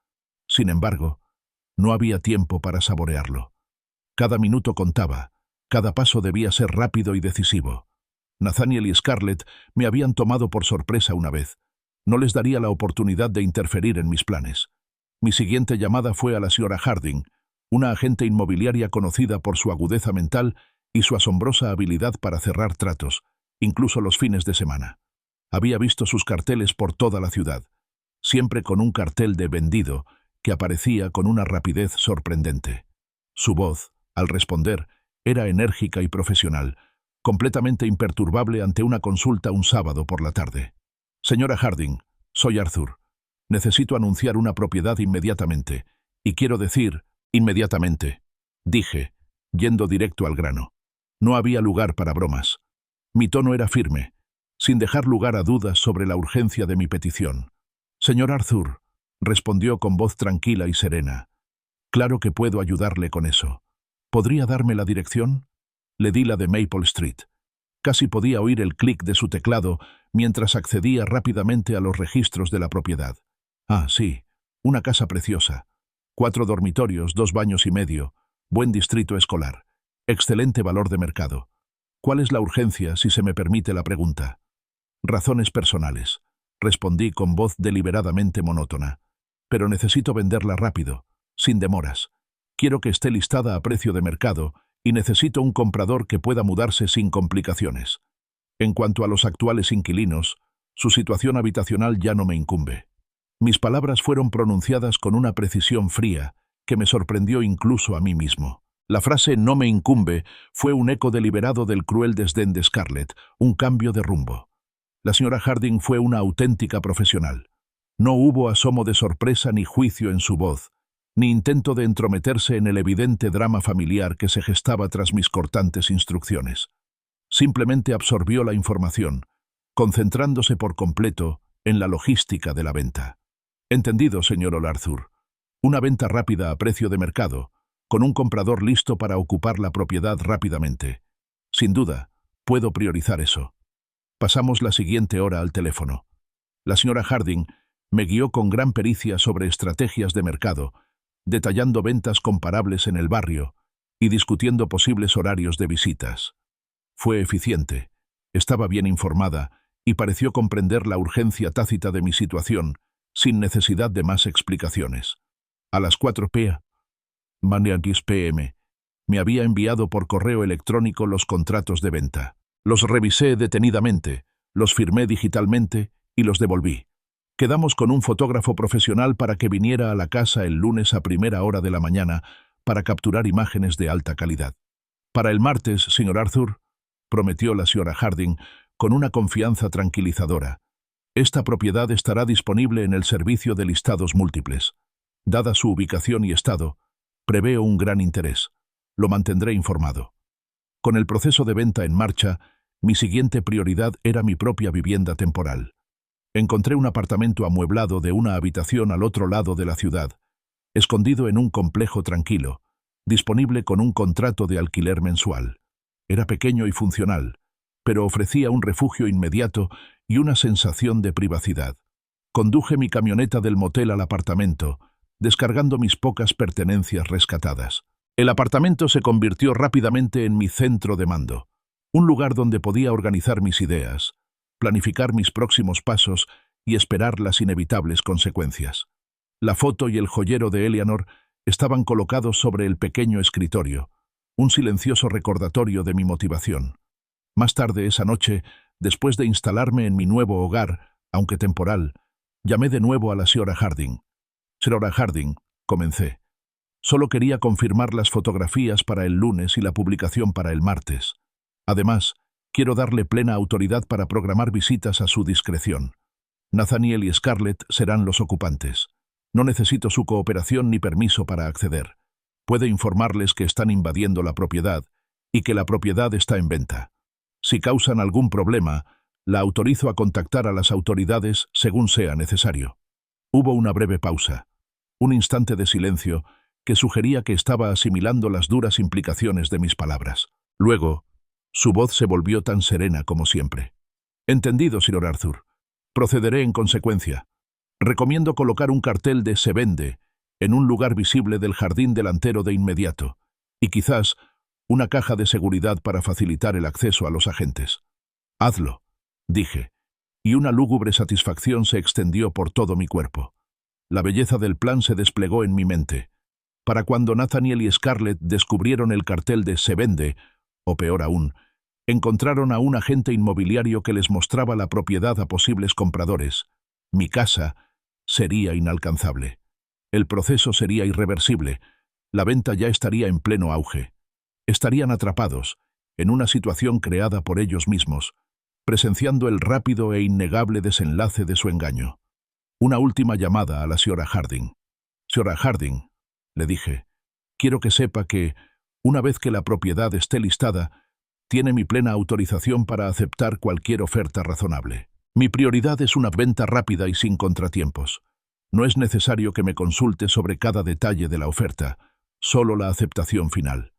Sin embargo, no había tiempo para saborearlo. Cada minuto contaba, cada paso debía ser rápido y decisivo. Nathaniel y Scarlett me habían tomado por sorpresa una vez. No les daría la oportunidad de interferir en mis planes. Mi siguiente llamada fue a la señora Harding, una agente inmobiliaria conocida por su agudeza mental y su asombrosa habilidad para cerrar tratos, incluso los fines de semana. Había visto sus carteles por toda la ciudad, siempre con un cartel de vendido que aparecía con una rapidez sorprendente. Su voz, al responder, era enérgica y profesional, completamente imperturbable ante una consulta un sábado por la tarde. Señora Harding, soy Arthur. Necesito anunciar una propiedad inmediatamente, y quiero decir inmediatamente, dije, yendo directo al grano. No había lugar para bromas. Mi tono era firme, sin dejar lugar a dudas sobre la urgencia de mi petición. Señor Arthur, respondió con voz tranquila y serena. Claro que puedo ayudarle con eso. ¿Podría darme la dirección? Le di la de Maple Street. Casi podía oír el clic de su teclado mientras accedía rápidamente a los registros de la propiedad. Ah, sí, una casa preciosa. 4 dormitorios, 2 baños y medio, buen distrito escolar, excelente valor de mercado. ¿Cuál es la urgencia, si se me permite la pregunta? Razones personales, respondí con voz deliberadamente monótona. Pero necesito venderla rápido, sin demoras. Quiero que esté listada a precio de mercado y necesito un comprador que pueda mudarse sin complicaciones. En cuanto a los actuales inquilinos, su situación habitacional ya no me incumbe. Mis palabras fueron pronunciadas con una precisión fría que me sorprendió incluso a mí mismo. La frase «no me incumbe» fue un eco deliberado del cruel desdén de Scarlett, un cambio de rumbo. La señora Harding fue una auténtica profesional. No hubo asomo de sorpresa ni juicio en su voz, ni intento de entrometerse en el evidente drama familiar que se gestaba tras mis cortantes instrucciones. Simplemente absorbió la información, concentrándose por completo en la logística de la venta. Entendido, señor Arthur. Una venta rápida a precio de mercado, con un comprador listo para ocupar la propiedad rápidamente. Sin duda, puedo priorizar eso. Pasamos la siguiente hora al teléfono. La señora Harding Me guió con gran pericia sobre estrategias de mercado, detallando ventas comparables en el barrio y discutiendo posibles horarios de visitas. Fue eficiente, estaba bien informada y pareció comprender la urgencia tácita de mi situación, sin necesidad de más explicaciones. A las 4 p.m. me había enviado por correo electrónico los contratos de venta. Los revisé detenidamente, los firmé digitalmente y los devolví. Quedamos con un fotógrafo profesional para que viniera a la casa el lunes a primera hora de la mañana para capturar imágenes de alta calidad. Para el martes, señor Arthur, prometió la señora Harding con una confianza tranquilizadora. Esta propiedad estará disponible en el servicio de listados múltiples. Dada su ubicación y estado, preveo un gran interés. Lo mantendré informado. Con el proceso de venta en marcha, mi siguiente prioridad era mi propia vivienda temporal. Encontré un apartamento amueblado de una habitación al otro lado de la ciudad, escondido en un complejo tranquilo, disponible con un contrato de alquiler mensual. Era pequeño y funcional, pero ofrecía un refugio inmediato y una sensación de privacidad. Conduje mi camioneta del motel al apartamento, descargando mis pocas pertenencias rescatadas. El apartamento se convirtió rápidamente en mi centro de mando, un lugar donde podía organizar mis ideas, planificar mis próximos pasos y esperar las inevitables consecuencias. La foto y el joyero de Eleanor estaban colocados sobre el pequeño escritorio, un silencioso recordatorio de mi motivación. Más tarde esa noche, después de instalarme en mi nuevo hogar, aunque temporal, llamé de nuevo a la señora Harding. Señora Harding, comencé. Solo quería confirmar las fotografías para el lunes y la publicación para el martes. Además, quiero darle plena autoridad para programar visitas a su discreción. Nathaniel y Scarlett serán los ocupantes. No necesito su cooperación ni permiso para acceder. Puede informarles que están invadiendo la propiedad y que la propiedad está en venta. Si causan algún problema, la autorizo a contactar a las autoridades según sea necesario. Hubo una breve pausa, un instante de silencio que sugería que estaba asimilando las duras implicaciones de mis palabras. Luego, su voz se volvió tan serena como siempre. Entendido, señor Arthur. Procederé en consecuencia. Recomiendo colocar un cartel de «Se vende» en un lugar visible del jardín delantero de inmediato, y quizás una caja de seguridad para facilitar el acceso a los agentes. Hazlo, dije, y una lúgubre satisfacción se extendió por todo mi cuerpo. La belleza del plan se desplegó en mi mente. Para cuando Nathaniel y Scarlett descubrieron el cartel de «Se vende», o peor aún, encontraron a un agente inmobiliario que les mostraba la propiedad a posibles compradores. Mi casa sería inalcanzable. El proceso sería irreversible. La venta ya estaría en pleno auge. Estarían atrapados, en una situación creada por ellos mismos, presenciando el rápido e innegable desenlace de su engaño. Una última llamada a la señora Harding. «Señora Harding», le dije, «quiero que sepa que, una vez que la propiedad esté listada, tiene mi plena autorización para aceptar cualquier oferta razonable. Mi prioridad es una venta rápida y sin contratiempos. No es necesario que me consulte sobre cada detalle de la oferta, solo la aceptación final».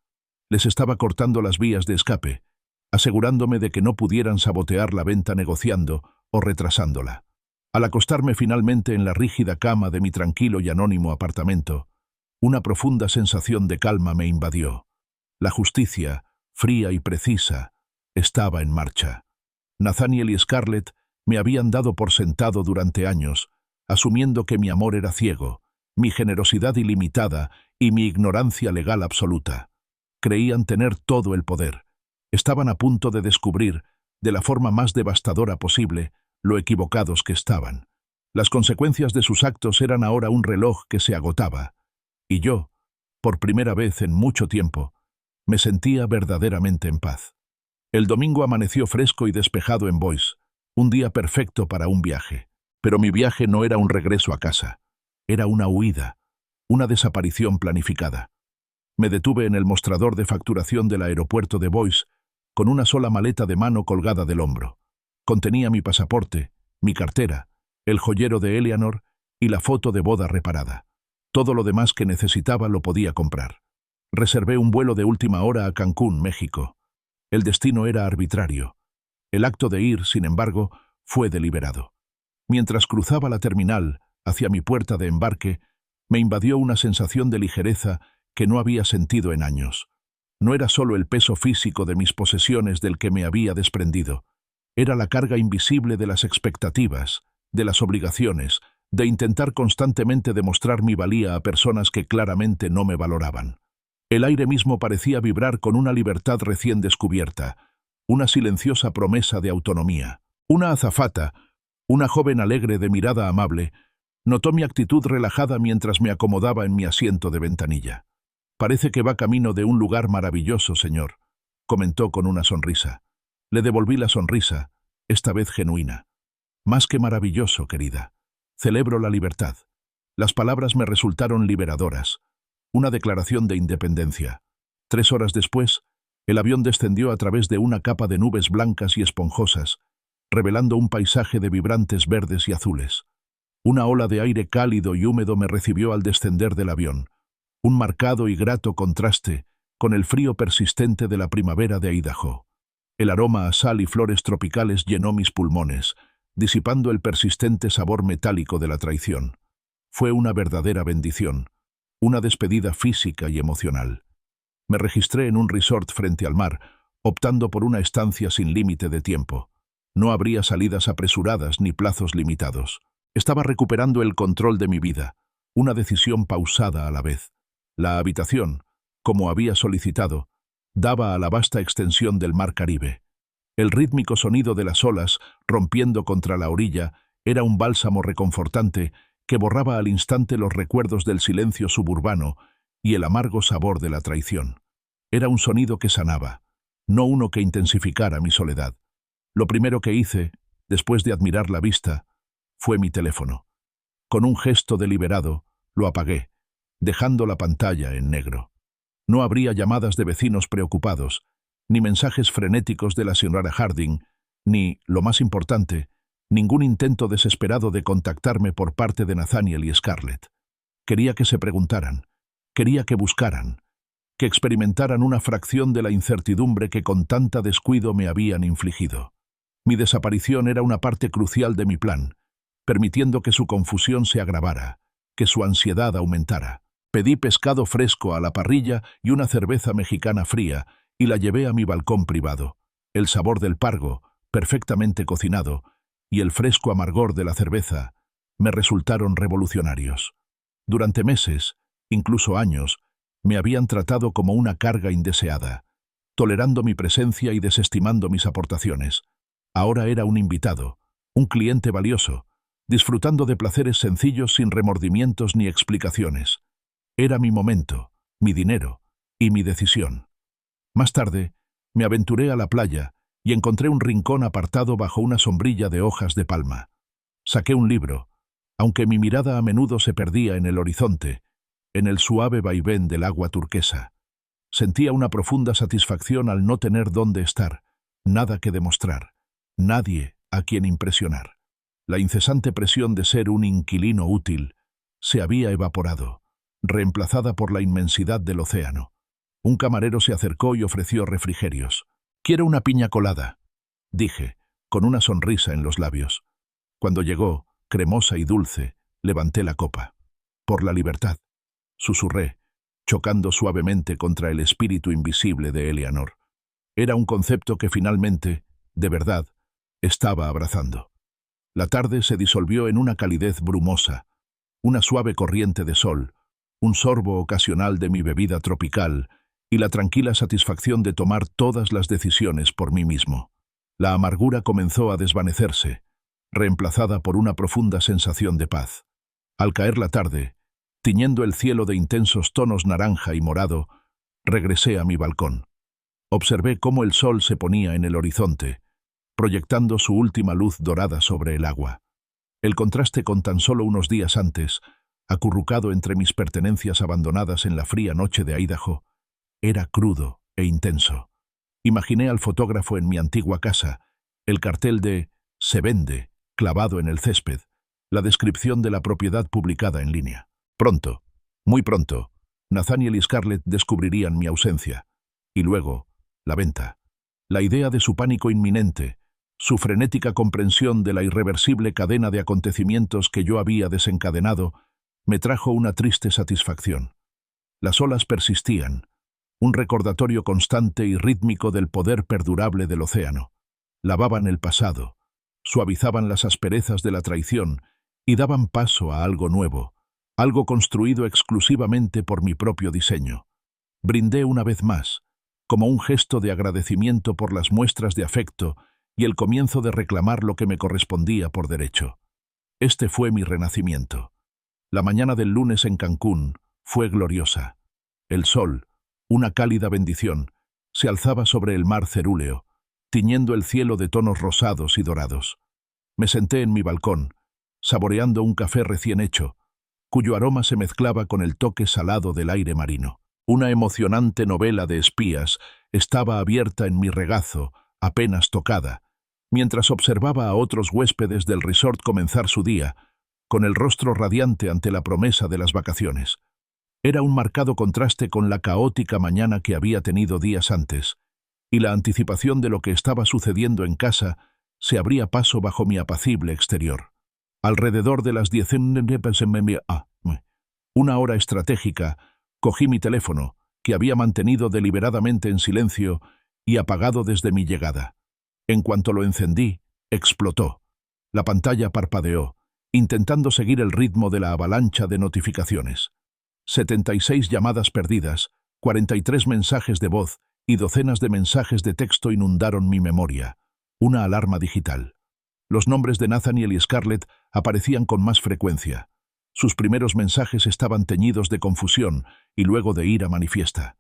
Les estaba cortando las vías de escape, asegurándome de que no pudieran sabotear la venta negociando o retrasándola. Al acostarme finalmente en la rígida cama de mi tranquilo y anónimo apartamento, una profunda sensación de calma me invadió. La justicia, fría y precisa, estaba en marcha. Nathaniel y Scarlett me habían dado por sentado durante años, asumiendo que mi amor era ciego, mi generosidad ilimitada y mi ignorancia legal absoluta. Creían tener todo el poder. Estaban a punto de descubrir, de la forma más devastadora posible, lo equivocados que estaban. Las consecuencias de sus actos eran ahora un reloj que se agotaba, y yo, por primera vez en mucho tiempo, me sentía verdaderamente en paz. El domingo amaneció fresco y despejado en Boise, un día perfecto para un viaje. Pero mi viaje no era un regreso a casa, era una huida, una desaparición planificada. Me detuve en el mostrador de facturación del aeropuerto de Boise, con una sola maleta de mano colgada del hombro. Contenía mi pasaporte, mi cartera, el joyero de Eleanor y la foto de boda reparada. Todo lo demás que necesitaba lo podía comprar. Reservé un vuelo de última hora a Cancún, México. El destino era arbitrario. El acto de ir, sin embargo, fue deliberado. Mientras cruzaba la terminal hacia mi puerta de embarque, me invadió una sensación de ligereza que no había sentido en años. No era solo el peso físico de mis posesiones del que me había desprendido. Era la carga invisible de las expectativas, de las obligaciones, de intentar constantemente demostrar mi valía a personas que claramente no me valoraban. El aire mismo parecía vibrar con una libertad recién descubierta, una silenciosa promesa de autonomía. Una azafata, una joven alegre de mirada amable, notó mi actitud relajada mientras me acomodaba en mi asiento de ventanilla. «Parece que va camino de un lugar maravilloso, señor», comentó con una sonrisa. Le devolví la sonrisa, esta vez genuina. «Más que maravilloso, querida. Celebro la libertad». Las palabras me resultaron liberadoras. Una declaración de independencia. 3 horas después, el avión descendió a través de una capa de nubes blancas y esponjosas, revelando un paisaje de vibrantes verdes y azules. Una ola de aire cálido y húmedo me recibió al descender del avión, un marcado y grato contraste con el frío persistente de la primavera de Idaho. El aroma a sal y flores tropicales llenó mis pulmones, disipando el persistente sabor metálico de la traición. Fue una verdadera bendición, una despedida física y emocional. Me registré en un resort frente al mar, optando por una estancia sin límite de tiempo. No habría salidas apresuradas ni plazos limitados. Estaba recuperando el control de mi vida, una decisión pausada a la vez. La habitación, como había solicitado, daba a la vasta extensión del mar Caribe. El rítmico sonido de las olas, rompiendo contra la orilla, era un bálsamo reconfortante que borraba al instante los recuerdos del silencio suburbano y el amargo sabor de la traición. Era un sonido que sanaba, no uno que intensificara mi soledad. Lo primero que hice, después de admirar la vista, fue mi teléfono. Con un gesto deliberado, lo apagué, dejando la pantalla en negro. No habría llamadas de vecinos preocupados, ni mensajes frenéticos de la señora Harding, ni, lo más importante, ningún intento desesperado de contactarme por parte de Nathaniel y Scarlett. Quería que se preguntaran, quería que buscaran, que experimentaran una fracción de la incertidumbre que con tanta descuido me habían infligido. Mi desaparición era una parte crucial de mi plan, permitiendo que su confusión se agravara, que su ansiedad aumentara. Pedí pescado fresco a la parrilla y una cerveza mexicana fría, y la llevé a mi balcón privado. El sabor del pargo, perfectamente cocinado, y el fresco amargor de la cerveza me resultaron revolucionarios. Durante meses, incluso años, me habían tratado como una carga indeseada, tolerando mi presencia y desestimando mis aportaciones. Ahora era un invitado, un cliente valioso, disfrutando de placeres sencillos sin remordimientos ni explicaciones. Era mi momento, mi dinero y mi decisión. Más tarde, me aventuré a la playa y encontré un rincón apartado bajo una sombrilla de hojas de palma. Saqué un libro, aunque mi mirada a menudo se perdía en el horizonte, en el suave vaivén del agua turquesa. Sentía una profunda satisfacción al no tener dónde estar, nada que demostrar, nadie a quien impresionar. La incesante presión de ser un inquilino útil se había evaporado, reemplazada por la inmensidad del océano. Un camarero se acercó y ofreció refrigerios. «Quiero una piña colada», dije, con una sonrisa en los labios. Cuando llegó, cremosa y dulce, levanté la copa. «Por la libertad», susurré, chocando suavemente contra el espíritu invisible de Eleanor. Era un concepto que finalmente, de verdad, estaba abrazando. La tarde se disolvió en una calidez brumosa, una suave corriente de sol, un sorbo ocasional de mi bebida tropical y la tranquila satisfacción de tomar todas las decisiones por mí mismo. La amargura comenzó a desvanecerse, reemplazada por una profunda sensación de paz. Al caer la tarde, tiñendo el cielo de intensos tonos naranja y morado, regresé a mi balcón. Observé cómo el sol se ponía en el horizonte, proyectando su última luz dorada sobre el agua. El contraste con tan solo unos días antes, acurrucado entre mis pertenencias abandonadas en la fría noche de Idaho, era crudo e intenso. Imaginé al fotógrafo en mi antigua casa, el cartel de «Se vende» clavado en el césped, la descripción de la propiedad publicada en línea. Pronto, muy pronto, Nathaniel y Scarlett descubrirían mi ausencia. Y luego, la venta. La idea de su pánico inminente, Su frenética comprensión de la irreversible cadena de acontecimientos que yo había desencadenado me trajo una triste satisfacción. Las olas persistían, un recordatorio constante y rítmico del poder perdurable del océano. Lavaban el pasado, suavizaban las asperezas de la traición y daban paso a algo nuevo, algo construido exclusivamente por mi propio diseño. Brindé una vez más, como un gesto de agradecimiento por las muestras de afecto y el comienzo de reclamar lo que me correspondía por derecho. Este fue mi renacimiento. La mañana del lunes en Cancún fue gloriosa. El sol, una cálida bendición, se alzaba sobre el mar cerúleo, tiñendo el cielo de tonos rosados y dorados. Me senté en mi balcón, saboreando un café recién hecho, cuyo aroma se mezclaba con el toque salado del aire marino. Una emocionante novela de espías estaba abierta en mi regazo, apenas tocada, mientras observaba a otros huéspedes del resort comenzar su día, con el rostro radiante ante la promesa de las vacaciones. Era un marcado contraste con la caótica mañana que había tenido días antes, y la anticipación de lo que estaba sucediendo en casa se abría paso bajo mi apacible exterior. Alrededor de las 10, una hora estratégica, cogí mi teléfono, que había mantenido deliberadamente en silencio y apagado desde mi llegada. En cuanto lo encendí, explotó. La pantalla parpadeó, intentando seguir el ritmo de la avalancha de notificaciones. 76 llamadas perdidas, 43 mensajes de voz y docenas de mensajes de texto inundaron mi memoria. Una alarma digital. Los nombres de Nathaniel y Scarlett aparecían con más frecuencia. Sus primeros mensajes estaban teñidos de confusión y luego de ira manifiesta.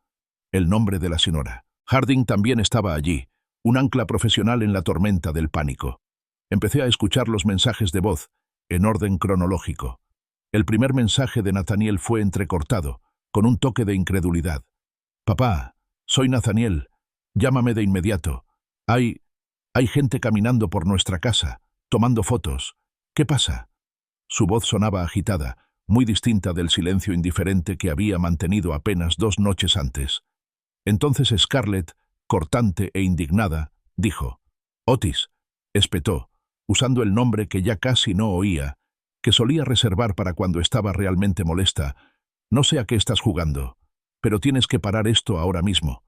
El nombre de la señora Harding también estaba allí, un ancla profesional en la tormenta del pánico. Empecé a escuchar los mensajes de voz, en orden cronológico. El primer mensaje de Nathaniel fue entrecortado, con un toque de incredulidad. «Papá, soy Nathaniel. Llámame de inmediato. Hay gente caminando por nuestra casa, tomando fotos. ¿Qué pasa?» Su voz sonaba agitada, muy distinta del silencio indiferente que había mantenido apenas 2 noches antes. Entonces Scarlett, cortante e indignada, dijo: «Otis», espetó, usando el nombre que ya casi no oía, que solía reservar para cuando estaba realmente molesta. «No sé a qué estás jugando, pero tienes que parar esto ahora mismo.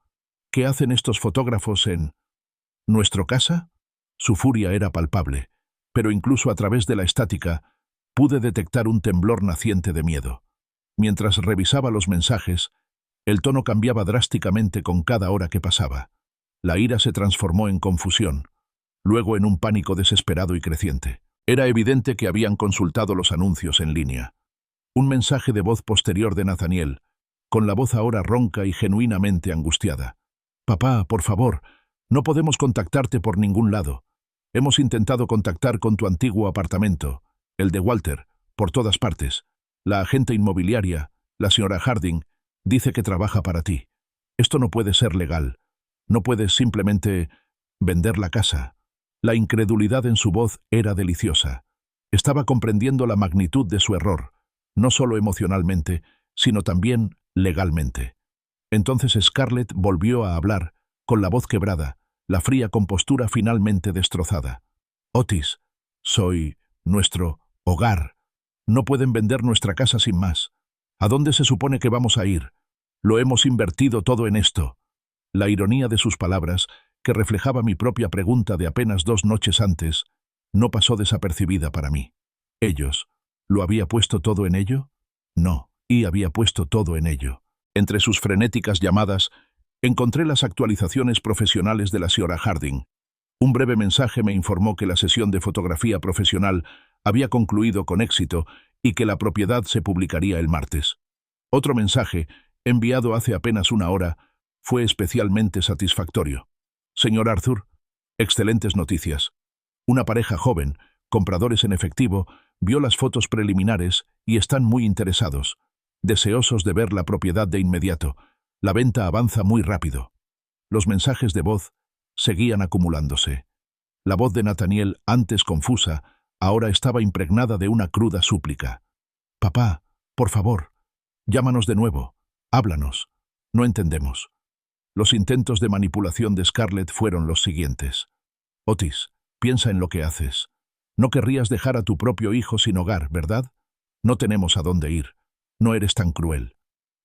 ¿Qué hacen estos fotógrafos en nuestra casa?» Su furia era palpable, pero incluso a través de la estática pude detectar un temblor naciente de miedo. Mientras revisaba los mensajes, el tono cambiaba drásticamente con cada hora que pasaba. La ira se transformó en confusión, luego en un pánico desesperado y creciente. Era evidente que habían consultado los anuncios en línea. Un mensaje de voz posterior de Nathaniel, con la voz ahora ronca y genuinamente angustiada. «Papá, por favor, no podemos contactarte por ningún lado. Hemos intentado contactar con tu antiguo apartamento, el de Walter, por todas partes. La agente inmobiliaria, la señora Harding, dice que trabaja para ti. Esto no puede ser legal. No puedes simplemente vender la casa». La incredulidad en su voz era deliciosa. Estaba comprendiendo la magnitud de su error, no solo emocionalmente, sino también legalmente. Entonces Scarlett volvió a hablar, con la voz quebrada, la fría compostura finalmente destrozada. «Otis, soy nuestro hogar. No pueden vender nuestra casa sin más. ¿A dónde se supone que vamos a ir? Lo hemos invertido todo en esto». La ironía de sus palabras, que reflejaba mi propia pregunta de apenas 2 noches antes, no pasó desapercibida para mí. ¿Ellos lo había puesto todo en ello? No, y había puesto todo en ello. Entre sus frenéticas llamadas, encontré las actualizaciones profesionales de la señora Harding. Un breve mensaje me informó que la sesión de fotografía profesional había concluido con éxito y que la propiedad se publicaría el martes. Otro mensaje, enviado hace apenas 1 hora, fue especialmente satisfactorio. «Señor Arthur, excelentes noticias. Una pareja joven, compradores en efectivo, vio las fotos preliminares y están muy interesados, deseosos de ver la propiedad de inmediato. La venta avanza muy rápido». Los mensajes de voz seguían acumulándose. La voz de Nathaniel, antes confusa, ahora estaba impregnada de una cruda súplica. «Papá, por favor, llámanos de nuevo. Háblanos. No entendemos». Los intentos de manipulación de Scarlett fueron los siguientes. «Otis, piensa en lo que haces. No querrías dejar a tu propio hijo sin hogar, ¿verdad? No tenemos a dónde ir. No eres tan cruel.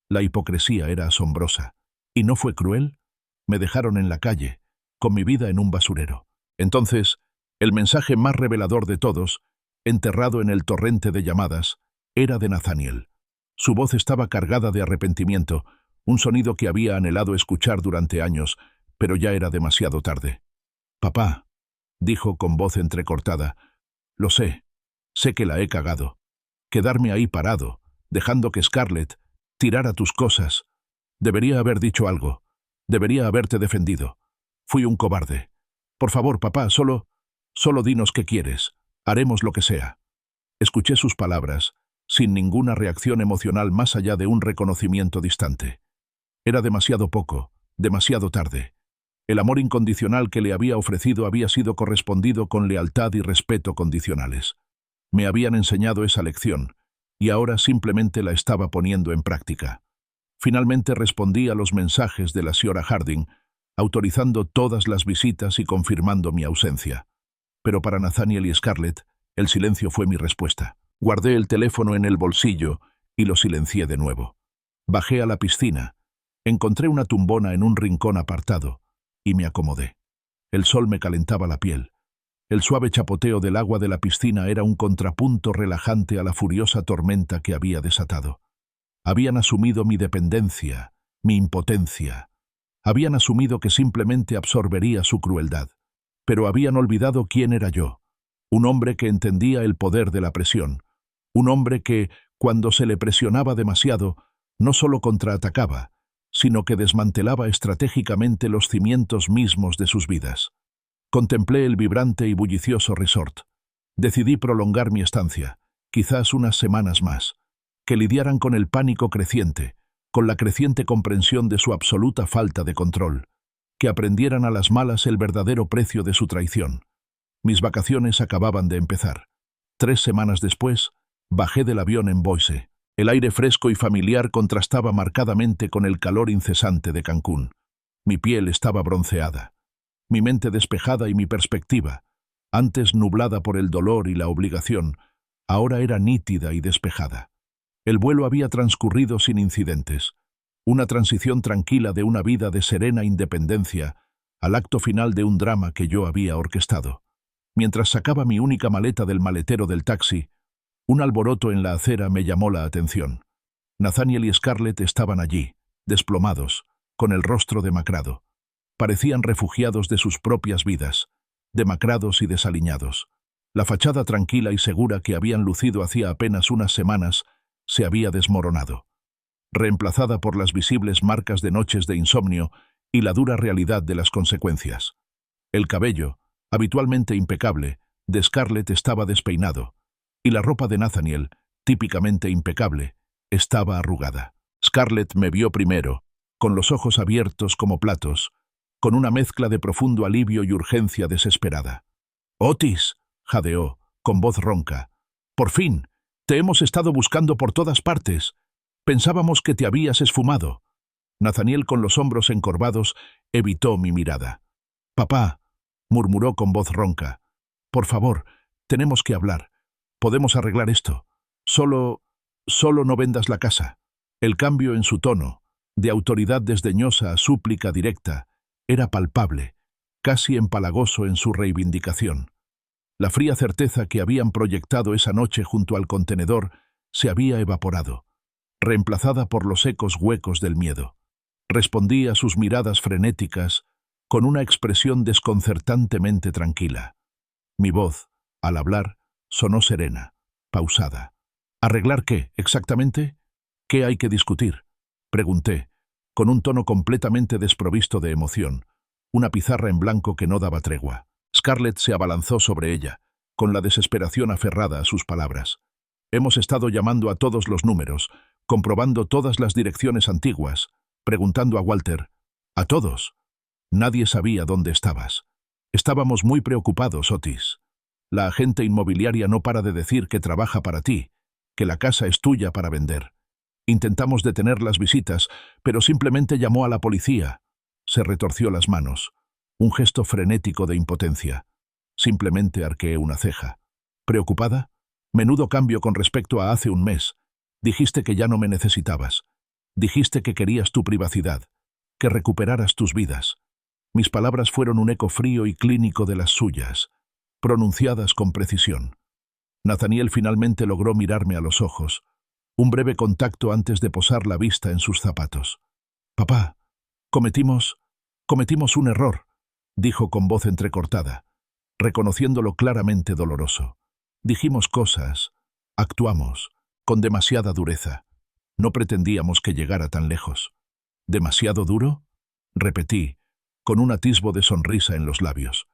La hipocresía era asombrosa. ¿Y no fue cruel? Me dejaron en la calle, con mi vida en un basurero. Entonces, el mensaje más revelador de todos, enterrado en el torrente de llamadas, era de Nathaniel. Su voz estaba cargada de arrepentimiento, un sonido que había anhelado escuchar durante años, pero ya era demasiado tarde. «Papá», dijo con voz entrecortada, «lo sé que la he cagado. Quedarme ahí parado, dejando que Scarlett tirara tus cosas. Debería haber dicho algo. Debería haberte defendido. Fui un cobarde. Por favor, papá, solo dinos qué quieres. Haremos lo que sea». Escuché sus palabras, sin ninguna reacción emocional más allá de un reconocimiento distante. Era demasiado poco, demasiado tarde. El amor incondicional que le había ofrecido había sido correspondido con lealtad y respeto condicionales. Me habían enseñado esa lección, y ahora simplemente la estaba poniendo en práctica. Finalmente respondí a los mensajes de la señora Harding, autorizando todas las visitas y confirmando mi ausencia. Pero para Nathaniel y Scarlett, el silencio fue mi respuesta. Guardé el teléfono en el bolsillo y lo silencié de nuevo. Bajé a la piscina, encontré una tumbona en un rincón apartado y me acomodé. El sol me calentaba la piel. El suave chapoteo del agua de la piscina era un contrapunto relajante a la furiosa tormenta que había desatado. Habían asumido mi dependencia, mi impotencia. Habían asumido que simplemente absorbería su crueldad. Pero habían olvidado quién era yo. Un hombre que entendía el poder de la presión. Un hombre que, cuando se le presionaba demasiado, no solo contraatacaba, sino que desmantelaba estratégicamente los cimientos mismos de sus vidas. Contemplé el vibrante y bullicioso resort. Decidí prolongar mi estancia, quizás unas semanas más, que lidiaran con el pánico creciente, con la creciente comprensión de su absoluta falta de control, que aprendieran a las malas el verdadero precio de su traición. Mis vacaciones acababan de empezar. 3 semanas después, bajé del avión en Boise. El aire fresco y familiar contrastaba marcadamente con el calor incesante de Cancún. Mi piel estaba bronceada, mi mente despejada y mi perspectiva, antes nublada por el dolor y la obligación, ahora era nítida y despejada. El vuelo había transcurrido sin incidentes, una transición tranquila de una vida de serena independencia al acto final de un drama que yo había orquestado. Mientras sacaba mi única maleta del maletero del taxi, un alboroto en la acera me llamó la atención. Nathaniel y Scarlett estaban allí, desplomados, con el rostro demacrado. Parecían refugiados de sus propias vidas, demacrados y desaliñados. La fachada tranquila y segura que habían lucido hacía apenas unas semanas se había desmoronado, reemplazada por las visibles marcas de noches de insomnio y la dura realidad de las consecuencias. El cabello, habitualmente impecable, de Scarlett estaba despeinado, y la ropa de Nathaniel, típicamente impecable, estaba arrugada. Scarlett me vio primero, con los ojos abiertos como platos, con una mezcla de profundo alivio y urgencia desesperada. «Otis», jadeó, con voz ronca, «por fin, te hemos estado buscando por todas partes. Pensábamos que te habías esfumado». Nathaniel, con los hombros encorvados, evitó mi mirada. «Papá», murmuró con voz ronca, «por favor, tenemos que hablar. Podemos arreglar esto. Solo no vendas la casa». El cambio en su tono, de autoridad desdeñosa a súplica directa, era palpable, casi empalagoso en su reivindicación. La fría certeza que habían proyectado esa noche junto al contenedor se había evaporado, reemplazada por los ecos huecos del miedo. Respondí a sus miradas frenéticas con una expresión desconcertantemente tranquila. Mi voz, al hablar, sonó serena, pausada. «¿Arreglar qué, exactamente? ¿Qué hay que discutir?», pregunté, con un tono completamente desprovisto de emoción, una pizarra en blanco que no daba tregua. Scarlett se abalanzó sobre ella, con la desesperación aferrada a sus palabras. «Hemos estado llamando a todos los números, comprobando todas las direcciones antiguas, preguntando a Walter. A todos. Nadie sabía dónde estabas. Estábamos muy preocupados, Otis. La agente inmobiliaria no para de decir que trabaja para ti, que la casa es tuya para vender. Intentamos detener las visitas, pero simplemente llamó a la policía». Se retorció las manos, un gesto frenético de impotencia. Simplemente arqueé una ceja. ¿Preocupada? Menudo cambio con respecto a hace un mes. Dijiste que ya no me necesitabas. Dijiste que querías tu privacidad, que recuperaras tus vidas. Mis palabras fueron un eco frío y clínico de las suyas, pronunciadas con precisión. Nathaniel finalmente logró mirarme a los ojos, un breve contacto antes de posar la vista en sus zapatos. «Papá, cometimos un error», dijo con voz entrecortada, reconociéndolo claramente doloroso. Dijimos cosas, actuamos, con demasiada dureza. No pretendíamos que llegara tan lejos. ¿Demasiado duro?, repetí, con un atisbo de sonrisa en los labios.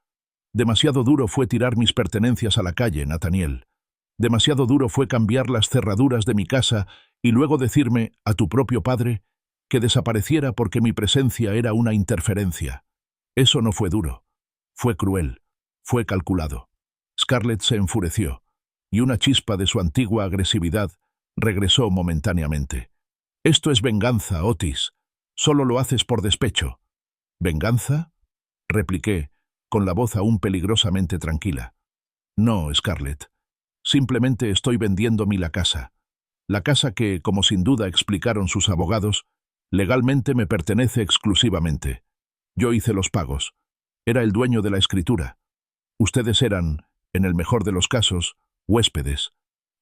Demasiado duro fue tirar mis pertenencias a la calle, Nathaniel. Demasiado duro fue cambiar las cerraduras de mi casa y luego decirme, a tu propio padre, que desapareciera porque mi presencia era una interferencia. Eso no fue duro. Fue cruel. Fue calculado. Scarlett se enfureció, y una chispa de su antigua agresividad regresó momentáneamente. «Esto es venganza, Otis. Solo lo haces por despecho». «¿Venganza?», repliqué, con la voz aún peligrosamente tranquila. «No, Scarlett. Simplemente estoy vendiendo la casa. La casa que, como sin duda explicaron sus abogados, legalmente me pertenece exclusivamente. Yo hice los pagos. Era el dueño de la escritura. Ustedes eran, en el mejor de los casos, huéspedes.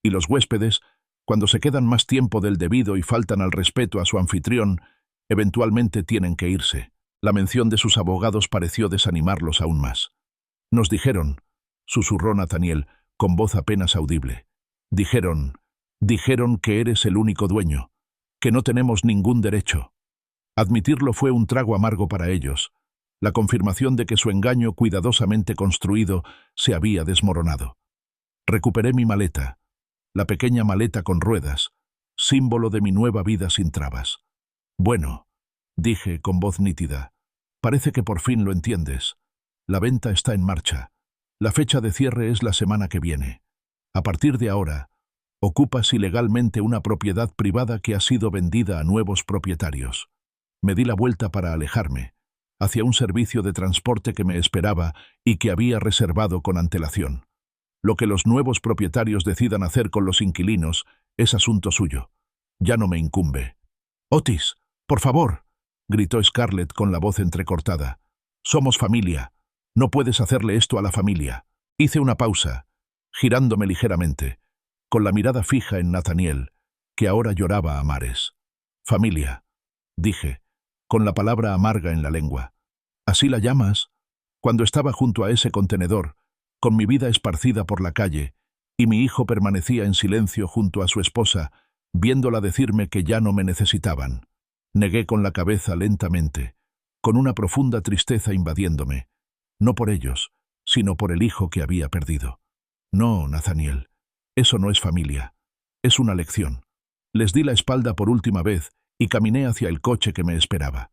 Y los huéspedes, cuando se quedan más tiempo del debido y faltan al respeto a su anfitrión, eventualmente tienen que irse». La mención de sus abogados pareció desanimarlos aún más. «Nos dijeron», susurró Nathaniel, con voz apenas audible. Dijeron que eres el único dueño, que no tenemos ningún derecho». Admitirlo fue un trago amargo para ellos, la confirmación de que su engaño cuidadosamente construido se había desmoronado. Recuperé mi maleta, la pequeña maleta con ruedas, símbolo de mi nueva vida sin trabas. «Bueno», dije con voz nítida, «parece que por fin lo entiendes. La venta está en marcha. La fecha de cierre es la semana que viene. A partir de ahora, ocupas ilegalmente una propiedad privada que ha sido vendida a nuevos propietarios». Me di la vuelta para alejarme, hacia un servicio de transporte que me esperaba y que había reservado con antelación. Lo que los nuevos propietarios decidan hacer con los inquilinos es asunto suyo. Ya no me incumbe. «Otis, por favor», gritó Scarlett con la voz entrecortada. «Somos familia. No puedes hacerle esto a la familia». Hice una pausa, girándome ligeramente, con la mirada fija en Nathaniel, que ahora lloraba a mares. «Familia», dije, con la palabra amarga en la lengua. «¿Así la llamas?» Cuando estaba junto a ese contenedor, con mi vida esparcida por la calle, y mi hijo permanecía en silencio junto a su esposa, viéndola decirme que ya no me necesitaban. Negué con la cabeza lentamente, con una profunda tristeza invadiéndome, no por ellos, sino por el hijo que había perdido. «No, Nathaniel, eso no es familia. Es una lección». Les di la espalda por última vez y caminé hacia el coche que me esperaba.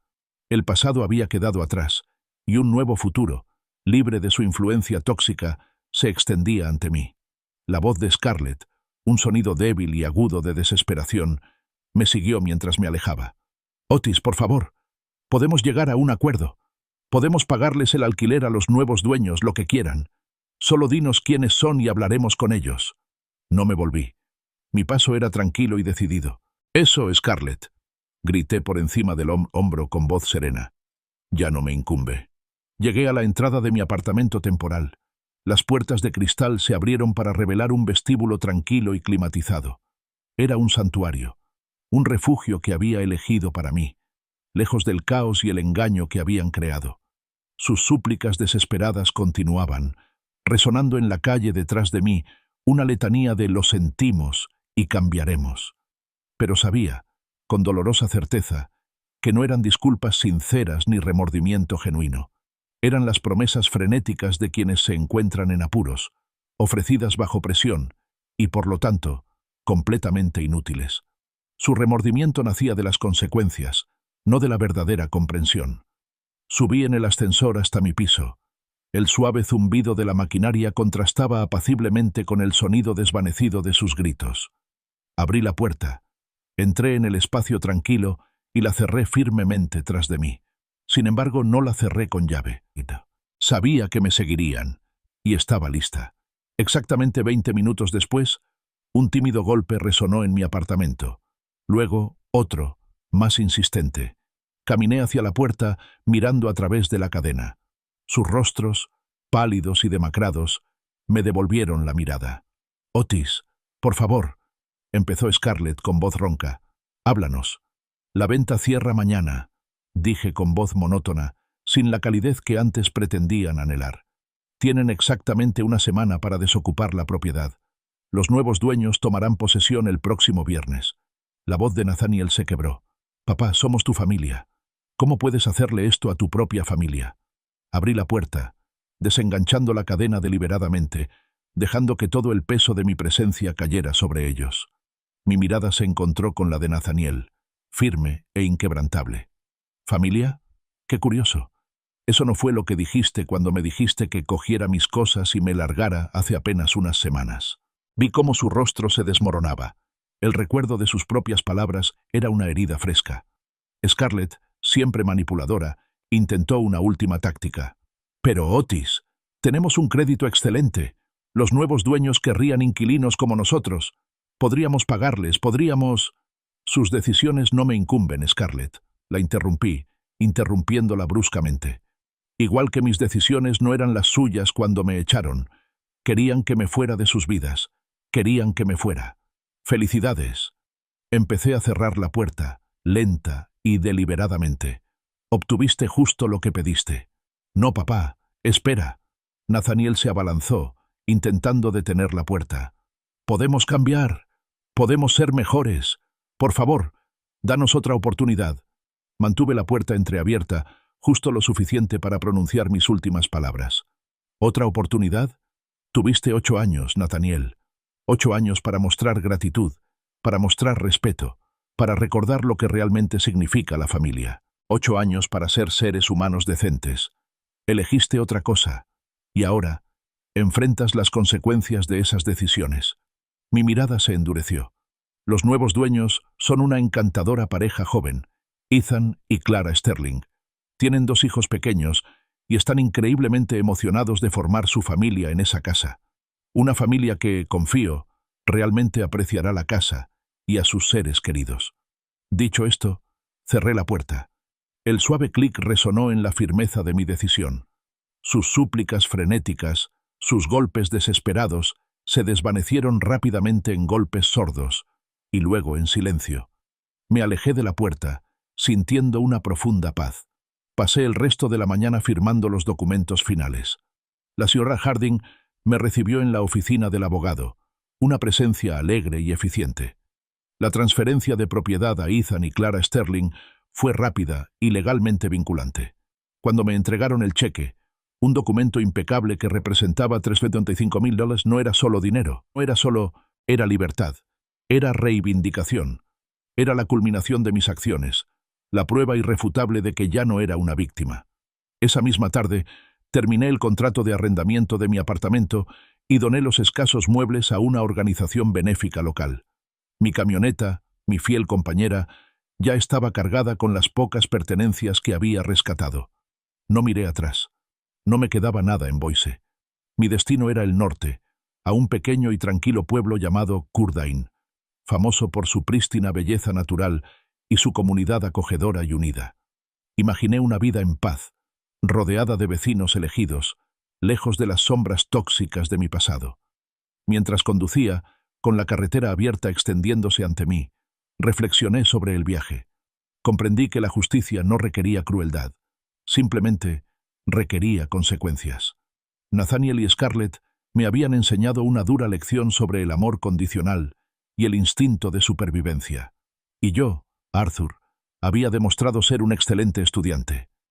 El pasado había quedado atrás, y un nuevo futuro, libre de su influencia tóxica, se extendía ante mí. La voz de Scarlett, un sonido débil y agudo de desesperación, me siguió mientras me alejaba. «Otis, por favor, podemos llegar a un acuerdo. Podemos pagarles el alquiler a los nuevos dueños, lo que quieran. Solo dinos quiénes son y hablaremos con ellos». No me volví. Mi paso era tranquilo y decidido. «Eso, Scarlett», grité por encima del hombro con voz serena. «Ya no me incumbe». Llegué a la entrada de mi apartamento temporal. Las puertas de cristal se abrieron para revelar un vestíbulo tranquilo y climatizado. Era un santuario, un refugio que había elegido para mí, lejos del caos y el engaño que habían creado. Sus súplicas desesperadas continuaban, resonando en la calle detrás de mí, una letanía de «lo sentimos y cambiaremos». Pero sabía, con dolorosa certeza, que no eran disculpas sinceras ni remordimiento genuino. Eran las promesas frenéticas de quienes se encuentran en apuros, ofrecidas bajo presión y, por lo tanto, completamente inútiles. Su remordimiento nacía de las consecuencias, no de la verdadera comprensión. Subí en el ascensor hasta mi piso. El suave zumbido de la maquinaria contrastaba apaciblemente con el sonido desvanecido de sus gritos. Abrí la puerta, entré en el espacio tranquilo y la cerré firmemente tras de mí. Sin embargo, no la cerré con llave. Sabía que me seguirían, y estaba lista. Exactamente 20 minutos después, un tímido golpe resonó en mi apartamento. Luego, otro, más insistente. Caminé hacia la puerta, mirando a través de la cadena. Sus rostros, pálidos y demacrados, me devolvieron la mirada. «Otis, por favor», empezó Scarlett con voz ronca. «Háblanos». «La venta cierra mañana», dije con voz monótona, sin la calidez que antes pretendían anhelar. «Tienen exactamente una semana para desocupar la propiedad. Los nuevos dueños tomarán posesión el próximo viernes». La voz de Nathaniel se quebró. «Papá, somos tu familia. ¿Cómo puedes hacerle esto a tu propia familia?» Abrí la puerta, desenganchando la cadena deliberadamente, dejando que todo el peso de mi presencia cayera sobre ellos. Mi mirada se encontró con la de Nathaniel, firme e inquebrantable. «¿Familia? Qué curioso. Eso no fue lo que dijiste cuando me dijiste que cogiera mis cosas y me largara hace apenas unas semanas». Vi cómo su rostro se desmoronaba. El recuerdo de sus propias palabras era una herida fresca. Scarlett, siempre manipuladora, intentó una última táctica. «Pero Otis, tenemos un crédito excelente. Los nuevos dueños querrían inquilinos como nosotros. Podríamos pagarles, podríamos...» «Sus decisiones no me incumben, Scarlett», la interrumpí, interrumpiéndola bruscamente. «Igual que mis decisiones no eran las suyas cuando me echaron. Querían que me fuera de sus vidas. Querían que me fuera. Felicidades». Empecé a cerrar la puerta, lenta y deliberadamente. «Obtuviste justo lo que pediste». «No, papá, espera». Nathaniel se abalanzó, intentando detener la puerta. «Podemos cambiar. Podemos ser mejores. Por favor, danos otra oportunidad». Mantuve la puerta entreabierta, justo lo suficiente para pronunciar mis últimas palabras. «¿Otra oportunidad?» «Tuviste 8 años, Nathaniel. 8 años para mostrar gratitud, para mostrar respeto, para recordar lo que realmente significa la familia. 8 años para ser seres humanos decentes. Elegiste otra cosa, y ahora enfrentas las consecuencias de esas decisiones». Mi mirada se endureció. Los nuevos dueños son una encantadora pareja joven, Ethan y Clara Sterling. Tienen 2 hijos pequeños y están increíblemente emocionados de formar su familia en esa casa. Una familia que, confío, realmente apreciará la casa y a sus seres queridos. Dicho esto, cerré la puerta. El suave clic resonó en la firmeza de mi decisión. Sus súplicas frenéticas, sus golpes desesperados, se desvanecieron rápidamente en golpes sordos, y luego en silencio. Me alejé de la puerta, sintiendo una profunda paz. Pasé el resto de la mañana firmando los documentos finales. La señora Harding me recibió en la oficina del abogado, una presencia alegre y eficiente. La transferencia de propiedad a Ethan y Clara Sterling fue rápida y legalmente vinculante. Cuando me entregaron el cheque, un documento impecable que representaba $325,000, no era solo dinero, era libertad, era reivindicación, era la culminación de mis acciones, la prueba irrefutable de que ya no era una víctima. Esa misma tarde, terminé el contrato de arrendamiento de mi apartamento y doné los escasos muebles a una organización benéfica local. Mi camioneta, mi fiel compañera, ya estaba cargada con las pocas pertenencias que había rescatado. No miré atrás. No me quedaba nada en Boise. Mi destino era el norte, a un pequeño y tranquilo pueblo llamado Curdain, famoso por su prístina belleza natural y su comunidad acogedora y unida. Imaginé una vida en paz, rodeada de vecinos elegidos, lejos de las sombras tóxicas de mi pasado. Mientras conducía, con la carretera abierta extendiéndose ante mí, reflexioné sobre el viaje. Comprendí que la justicia no requería crueldad, simplemente requería consecuencias. Nathaniel y Scarlett me habían enseñado una dura lección sobre el amor condicional y el instinto de supervivencia. Y yo, Arthur, había demostrado ser un excelente estudiante.